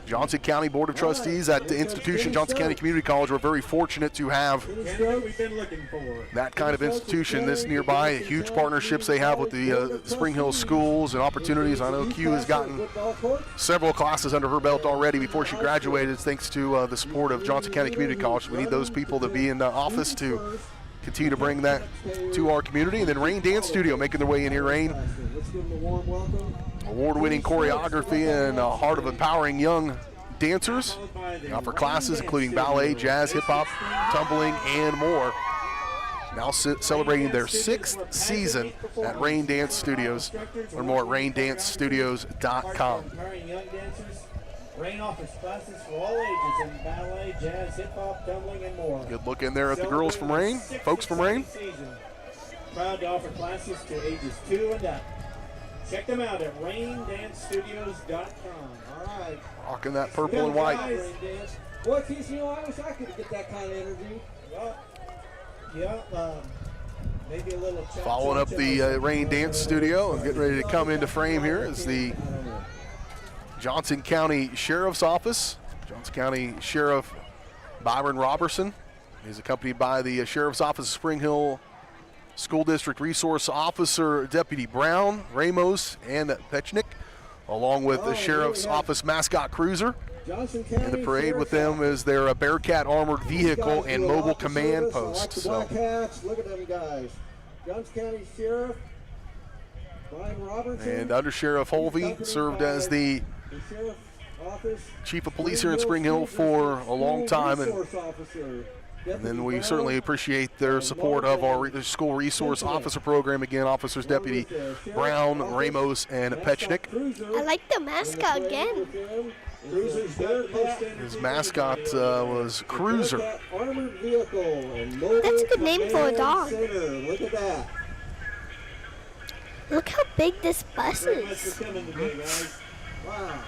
Johnson County Board of Trustees at the institution, Johnson County Community College, we're very fortunate to have Candidate we've been looking for. that kind of institution this nearby. Huge partnerships they have with the Spring Hill schools and opportunities. I know Q has gotten several classes under her belt already before she graduated, thanks to the support of Johnson County Community College. We need those people to be in the office to continue to bring that to our community. And then Rain Dance Studio making their way in here. Rain, Let's give them a warm welcome. award-winning choreography and a heart of empowering young dancers. They offer classes including ballet, jazz, hip-hop, tumbling, and more. Now celebrating their 6th season at Rain Dance Studios. Learn more at raindancestudios.com. Empowering young dancers. Rain offers classes for all ages in ballet, jazz, hip-hop, tumbling, and more. Good look in there at the girls from Rain, folks from Rain. Proud to offer classes to ages 2 and up. Check them out at raindancestudios.com. All right. Rocking that purple and white. Boy, Keith, you know, I wish I could get that kind of energy. Well, yeah, maybe a little cha-cha. Following up the Rain Dance Studio and getting ready to come into frame here is the Johnson County Sheriff's Office. Johnson County Sheriff Byron Robertson is accompanied by the Sheriff's Office of Spring Hill School District Resource Officer Deputy Brown, Ramos, and Pechnick, along with the Sheriff's Office mascot cruiser. Johnson And the County parade with Sheriff's them is their Bearcat armored vehicle These guys and do a mobile lot of command service. I like post. the So Black Hats. Look at them guys. Johnson County Sheriff Brian Robertson. and Under Sheriff Holvey served as the The Sheriff's Office. Chief of Police here in Spring Hill for a long time, and then we certainly appreciate their support of our school resource officer program. Again, Officers Deputy Brown, Ramos, and Pechnick. I like the mascot again. His mascot was Cruiser. Armored vehicle and mobile That's a good name for a dog. command center. Look at that. Look how big this bus Very much is. for coming today, guys. Wow.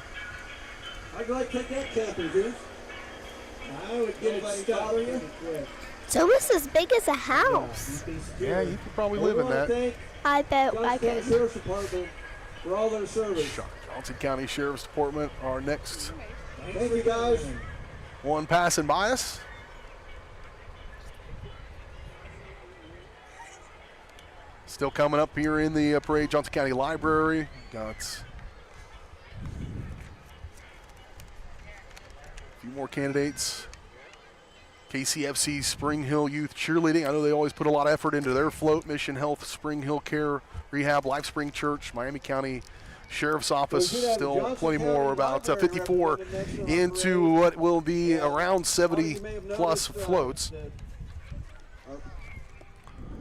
I'd like to take that camping, dude. I would get it Nobody stuck bother you? pretty quick. It's almost as big as a house. Yeah, you could probably live in that. Thank I bet I Johnson County could. Sheriff's Department for all their service. Johnson County Sheriff's Department, our next Thank you, guys. one passing by us. Still coming up here in the parade, Johnson County Library. Got a few more candidates. KCFC Spring Hill Youth Cheerleading. I know they always put a lot of effort into their float. Mission Health, Spring Hill Care Rehab, Life Spring Church, Miami County Sheriff's Office. Still plenty more, about 54 into what will be around 70 plus floats.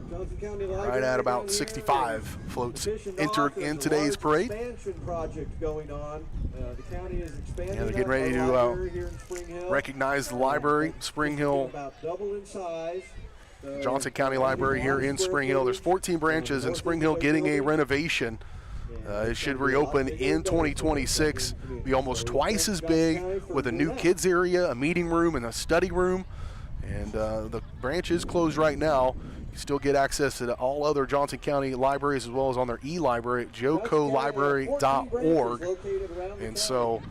Johnson County Right Library at down about here. 65 floats Petitioned entered off. There's in a today's large parade. Expansion project going on. The county is expanding. Yeah, they're getting our ready to library here in Spring Hill. Recognize the library, Spring Hill, About double in size. Johnson County Library here in Spring Hill. There's 14 branches in Spring Hill getting a renovation. It should reopen in 2026, be almost twice as big with a new kids area, a meeting room, and a study room. And the branch is closed right now. You still get access to all other Johnson County libraries as well as on their e-library at jocolibrary.org. And so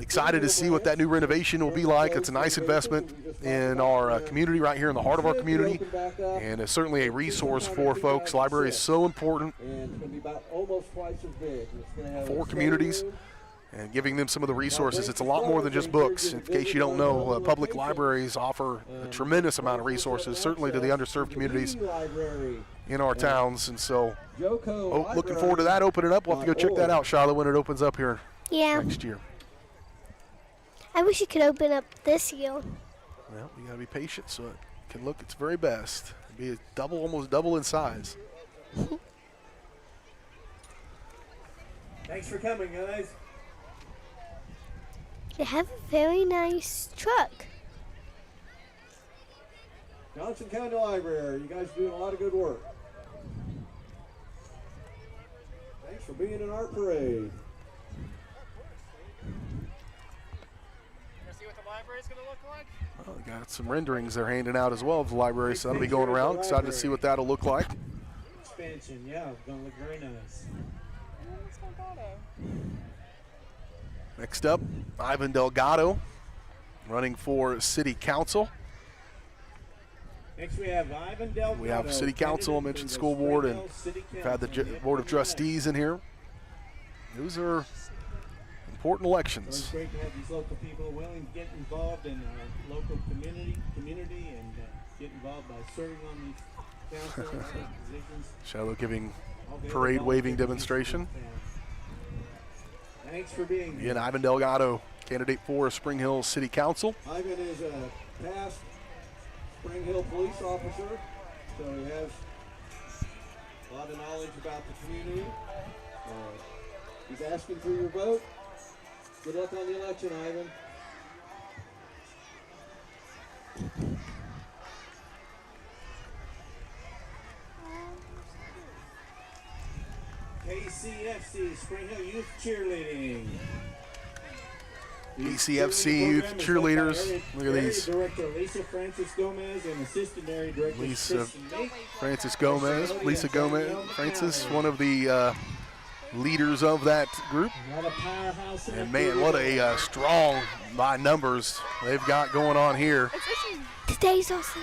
Excited to see what that new renovation will be like. It's a nice investment in our community right here in the heart of our community, and it's certainly a resource for folks. Library is so important for communities, and giving them some of the resources. It's a lot more than just books. In case you don't know, public libraries offer a tremendous amount of resources, certainly to the underserved communities in our towns. And so, looking forward to that opening up. We'll have to go check that out, Shiloh, when it opens up here next year. I wish it could open up this year. Well, you got to be patient so it can look its very best. Be almost double in size. Thanks for coming, guys. They have a very nice truck. Johnson County Library, you guys are doing a lot of good work. Thanks for being in our parade. See what the library's gonna look like? Well, we got some renderings they're handing out as well of the library, so that'll be going around. Excited to see what that'll look like. Expansion, yeah, gonna look very nice. Next up, Ivan Delgado, running for City Council. Next we have Ivan Delgado. We have City Council, I mentioned School Board, and we've had the Board of Trustees in here. Those are important elections. It's great to have these local people willing to get involved in our local community and get involved by serving on these council positions. Shiloh giving parade waving demonstration. Thanks for being here. Again, Ivan Delgado, candidate for Spring Hill City Council. Ivan is a past Spring Hill police officer, so he has a lot of knowledge about the community. He's asking for your vote. Good luck on the election, Ivan. KCFC, Spring Hill Youth Cheerleading. KCFC Youth Cheerleaders. Look at these. Director Lisa Francis Gomez and Assistant Area Director Lisa Kristen Nate. Francis Gomez. Lisa Gomez. Francis, one of the leaders of that group. What a powerhouse. And man, what a strong by numbers they've got going on here. Today's also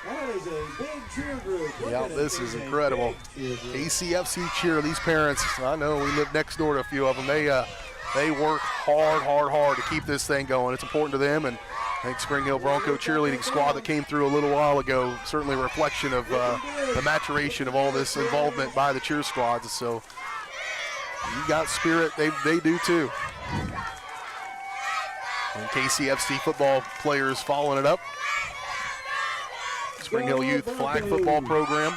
That is a big cheer group. Yeah, this is incredible. KCFC cheer. These parents, I know we live next door to a few of them. They work hard to keep this thing going. It's important to them, and I think Spring Hill Bronco cheerleading squad that came through a little while ago, certainly a reflection of the maturation of all this involvement by the cheer squads. So you got spirit, they do too. And KCFC football players following it up. Spring Hill Youth Flag Football Program.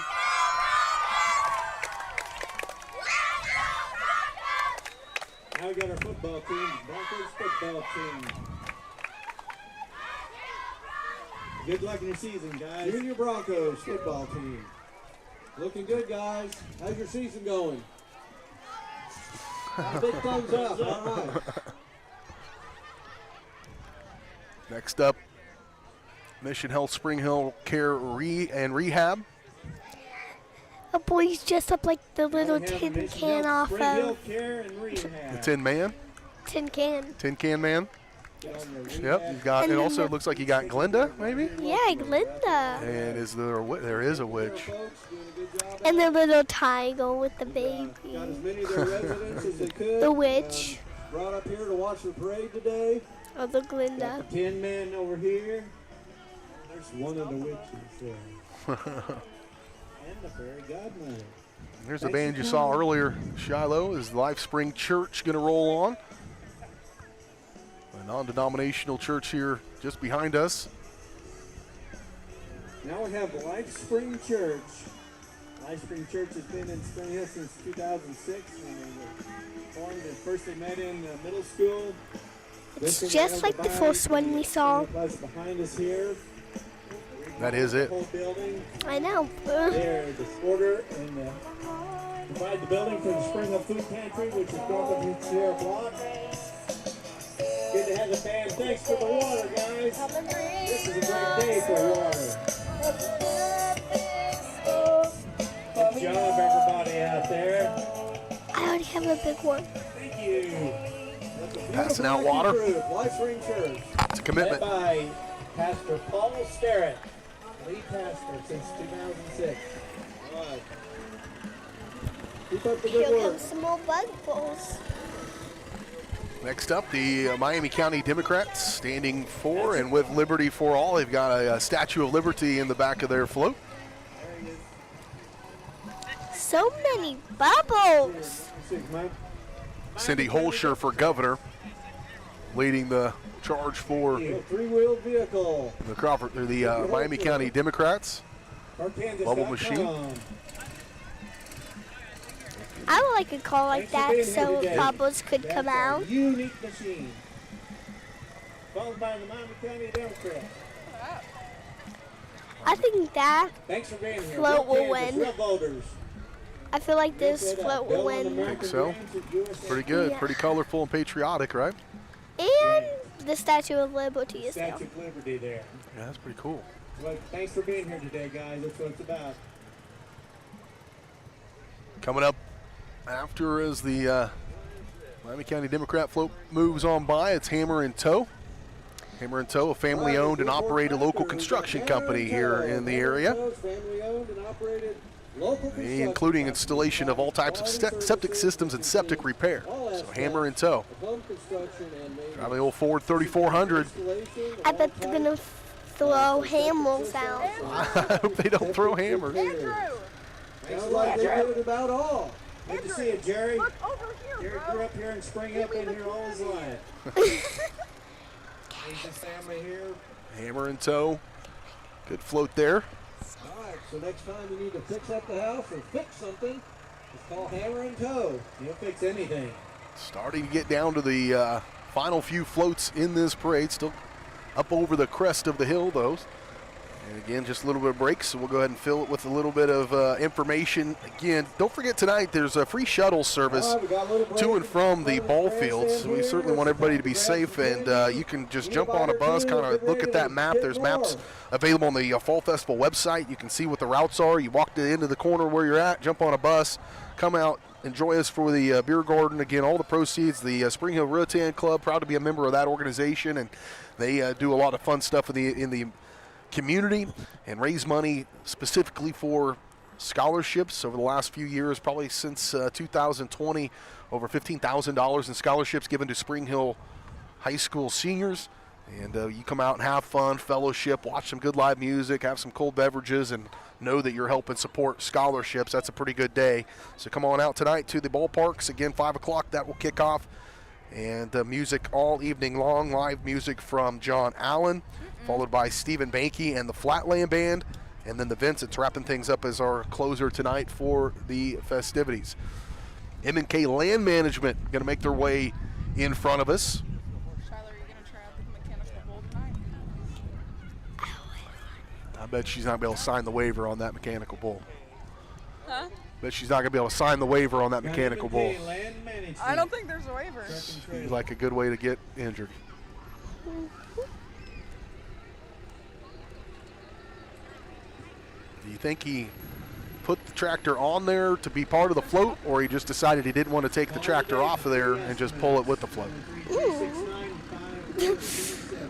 Now we got our football team, Broncos football team. Good luck in your season, guys. Junior Broncos football team. Looking good, guys. How's your season going? Big thumbs up. All right. Next up, Mission Health Spring Hill Care and Rehab. a boy's dressed up like the little tin can off of The Tin Man. Tin Can. Tin Can Man. Yep, you've got. And It then also the- looks like you got Glenda, maybe. Yeah, Glinda. And is there? There is a witch. And the little tiger with the baby. Got as many of their residents as they could. The witch. Brought up here to watch the parade today. Oh, the Glinda. Got the Tin Man over here. There's one of the witches there. And the fairy godmother. Here's the band you saw earlier, Shiloh. Is Life Spring Church going to roll on? A non-denominational church here just behind us. Now we have Life Spring Church. Life Spring Church has been in Spring Hill since 2006 when they were formed. At first they met in middle school. It's just like the first one we saw. Plus behind us here. That is it. The whole building. I know. They're the supporter and provide the building for the Spring Hill Food Pantry, which is north of the Sierra Block. Good to have the band. Thanks for the water, guys. This is a great day for water. Good job, everybody out there. have a big one. Thank you. That's a Passing beautiful out water. group, Life Spring Church. It's a commitment. Led by Pastor Paul Sterrett, lead pastor since 2006. All right. Keep up the Here good work. comes some more bug balls. Next up, the Miami County Democrats standing for and with Liberty for All. They've got a Statue of Liberty in the back of their float. So many bubbles. Cindy Holscher for governor, leading the charge for Three-wheeled vehicle. the Crawford, or the Miami County Democrats. Bubble machine. I would like a car like Thanks for being that here so today. bubbles could That's come our out. unique machine. Followed by the Miami County Democrats. I think that Thanks for being here. Float Go will Kansas, win. real voters. I feel like this Good float will Bill on win. Think so. Pretty good, Yeah. pretty colorful and patriotic, right? And the Statue of Liberty is there. Statue of Liberty there. Yeah, that's pretty cool. Well, thanks for being here today, guys. That's what it's about. Coming up after as the Miami County Democrat float moves on by, it's Hammer and Toe. Hammer and Toe, a family-owned and operated local construction company here in the area, Family-owned and operated local construction including installation of all types of septic systems and septic repair. So Hammer and Toe. home construction and maintenance. Driving the old Ford 3400. I bet they're gonna throw hammers out. I hope they don't throw hammers. Sounds like they did it about all. Good to see you, Jerry. Jerry grew up here in Spring Hill, been here all his life. He's his family here. Hammer and Toe. Good float there. All right, so next time you need to fix up the house or fix something, just call Hammer and Toe. He'll fix anything. Starting to get down to the final few floats in this parade. Still up over the crest of the hill, though. And again, just a little bit of break, so we'll go ahead and fill it with a little bit of information. Again, don't forget tonight there's a free shuttle service to and from the ball fields. We certainly want everybody to be safe, and you can just jump on a bus, kind of look at that map. There's maps available on the Fall Festival website. You can see what the routes are. You walk to the end of the corner where you're at, jump on a bus, come out, enjoy us for the beer garden. Again, all the proceeds, the Spring Hill Rotan Club, proud to be a member of that organization, and they do a lot of fun stuff in the community and raise money specifically for scholarships over the last few years, probably since 2020, over $15,000 in scholarships given to Spring Hill High School seniors. And you come out and have fun, fellowship, watch some good live music, have some cold beverages, and know that you're helping support scholarships. That's a pretty good day. So come on out tonight to the ballparks. Again, 5 o'clock, that will kick off. And music all evening long, live music from John Allen, followed by Stephen Bankey and the Flatland Band. And then the Vincents wrapping things up as our closer tonight for the festivities. M&K Land Management going to make their way in front of us. Skylar, are you going to try out the mechanical bull tonight? I bet she's not going to be able to sign the waiver on that mechanical bull. Huh? Bet she's not going to be able to sign the waiver on that mechanical bull. Land management. I don't think there's a waiver. Seems like a good way to get injured. Do you think he put the tractor on there to be part of the float, or he just decided he didn't want to take the tractor off of there and just pull it with the float?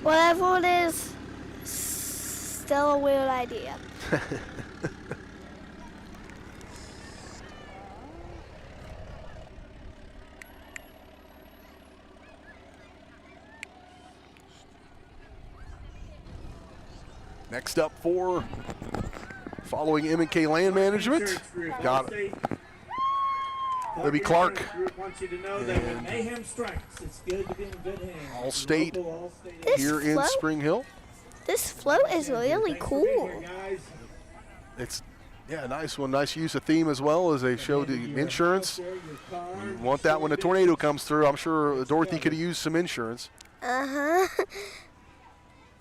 Whatever it is, still a weird idea. Next up for following M&K Land Management, got Libby Clark. Group wants you to know that when mayhem strikes, it's good to be in good hands. All-state Local All-State This here in float? Spring Hill. This float is really Thanks for being cool. here, guys. It's a nice one. Nice use of theme as well as they show the insurance. You want that when a tornado comes through. I'm sure Dorothy could use some insurance. Uh-huh.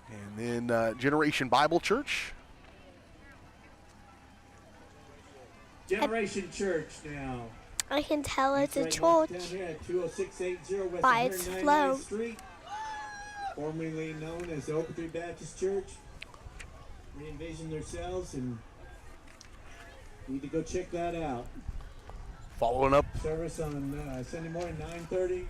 And then Generation Bible Church. Generation Church now. I can tell it's a Right north church. down here at 20680 West By its 199th float. Street, formerly known as the Oak Tree Baptist Church. Re-envision themselves and need to go check that out. Following up, Service on Sunday morning, 9:30.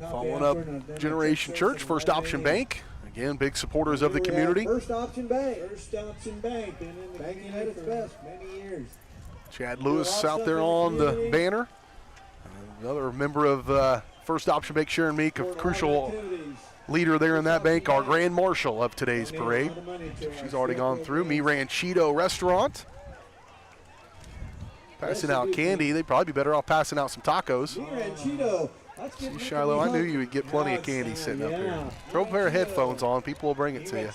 following up Generation Church, First Option Bank. Again, big supporters of the community. First Option Bank. First Option Bank, been in the Banking community at its for best. many years. Chad Lewis out there on the banner. Another member of First Option Bank, Sharon Meek, a crucial leader there in that bank, our grand marshal of today's parade. She's already gone through. Mi Ranchito Restaurant. Passing out candy. They'd probably be better off passing out some tacos. Mi Ranchito. See, Shiloh, I knew you would get plenty of candy sitting up here. Throw a pair of headphones on. People will bring it to you.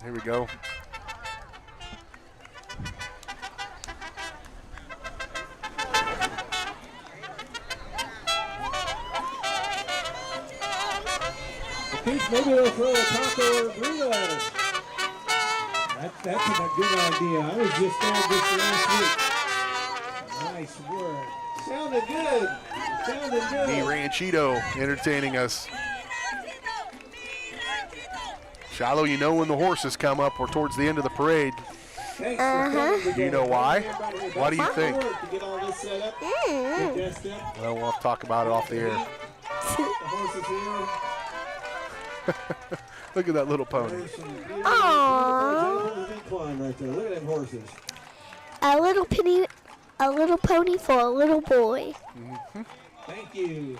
Here we go. Maybe they'll throw a taco or a burrito at us. That's a good idea. I was just there just last week. Nice work. Sounded good. Sounded good. Mi Ranchito entertaining us. Shiloh, you know when the horses come up or towards the end of the parade. Do you know why? Why do you think? To get all this set up, get dressed up. Well, we'll have to talk about it off the air. The horses here. Look at that little pony. Aww. Right there. Look at them horses. A little pony for a little boy. Thank you.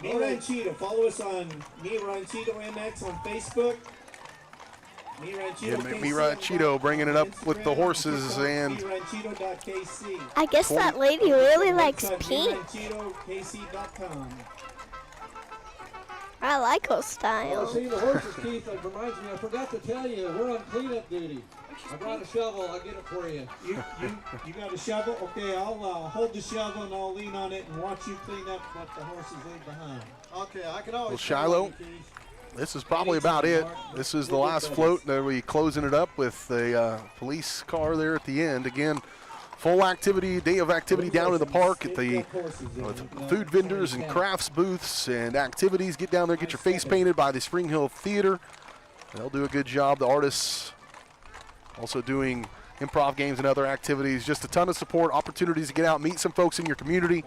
Mi Ranchito. Follow us on Mi Ranchito MX on Facebook. Mi Ranchito. Yeah, Mi Ranchito bringing it up with the horses and MiRanchito.kc. I guess that lady really likes pink. MiRanchitoKC.com. I like her Oh, style. see the horses, Keith. That reminds me. I forgot to tell you. We're on cleanup duty. I brought a shovel. I'll get it for you. You got a shovel? Okay, I'll hold the shovel and I'll lean on it and watch you clean up what the horses leave behind. Okay, I can always. Well, Shiloh, this is probably about it. This is the last float. There we closing it up with the police car there at the end. Again, full activity, day of activity down in the park at the food vendors and crafts booths and activities. Get down there, get your face painted by the Spring Hill Theater. They'll do a good job. The artists also doing improv games and other activities. Just a ton of support, opportunities to get out, meet some folks in your community,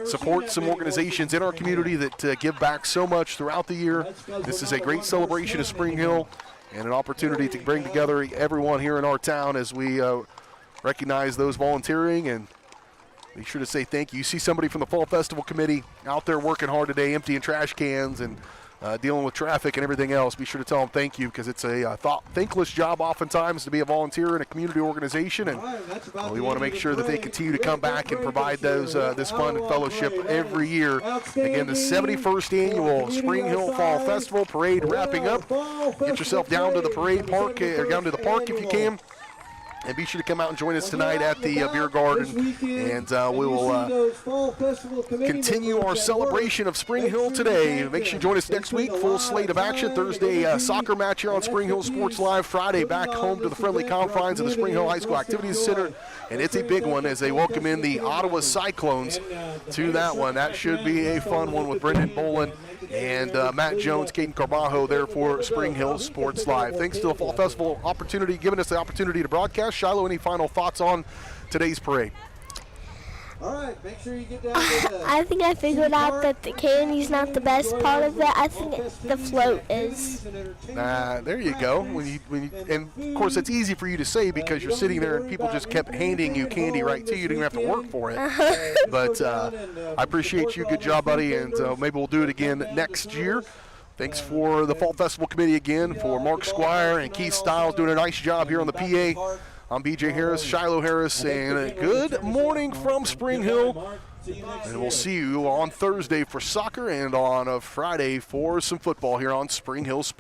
support some organizations in our community that give back so much throughout the year. This is a great celebration of Spring Hill and an opportunity to bring together everyone here in our town as we recognize those volunteering and be sure to say thank you. You see somebody from the Fall Festival Committee out there working hard today, emptying trash cans and dealing with traffic and everything else. Be sure to tell them thank you because it's a thankless job oftentimes to be a volunteer in a community organization, and we want to make sure that they continue to come back and provide those this fun and fellowship every year. Again, the 71st annual Spring Hill Fall Festival Parade wrapping up. Get yourself down to the parade park or down to the park if you can. And be sure to come out and join us tonight at the beer garden, and we will continue our celebration of Spring Hill today. Make sure you join us next week. Full slate of action. Thursday, soccer match here on Spring Hill Sports Live. Friday, back home to the friendly confines of the Spring Hill High School Activities Center, and it's a big one as they welcome in the Ottawa Cyclones to that one. That should be a fun one with Brendan Bolin and Matt Jones, Caden Carbajo there for Spring Hill Sports Live. Thanks to the Fall Festival opportunity, giving us the opportunity to broadcast. Shiloh, any final thoughts on today's parade? All right, make sure you get down to the I think I figured out that the candy's not the best part of it. I think the float is. There you go. And of course, it's easy for you to say because you're sitting there and people just kept handing you candy right to you. You didn't have to work for it. But I appreciate you. Good job, buddy. And maybe we'll do it again next year. Thanks for the Fall Festival Committee again, for Mark Squire and Keith Stiles doing a nice job here on the PA. I'm BJ Harris, Shiloh Harris, and good morning from Spring Hill. And we'll see you on Thursday for soccer and on a Friday for some football here on Spring Hill Sports.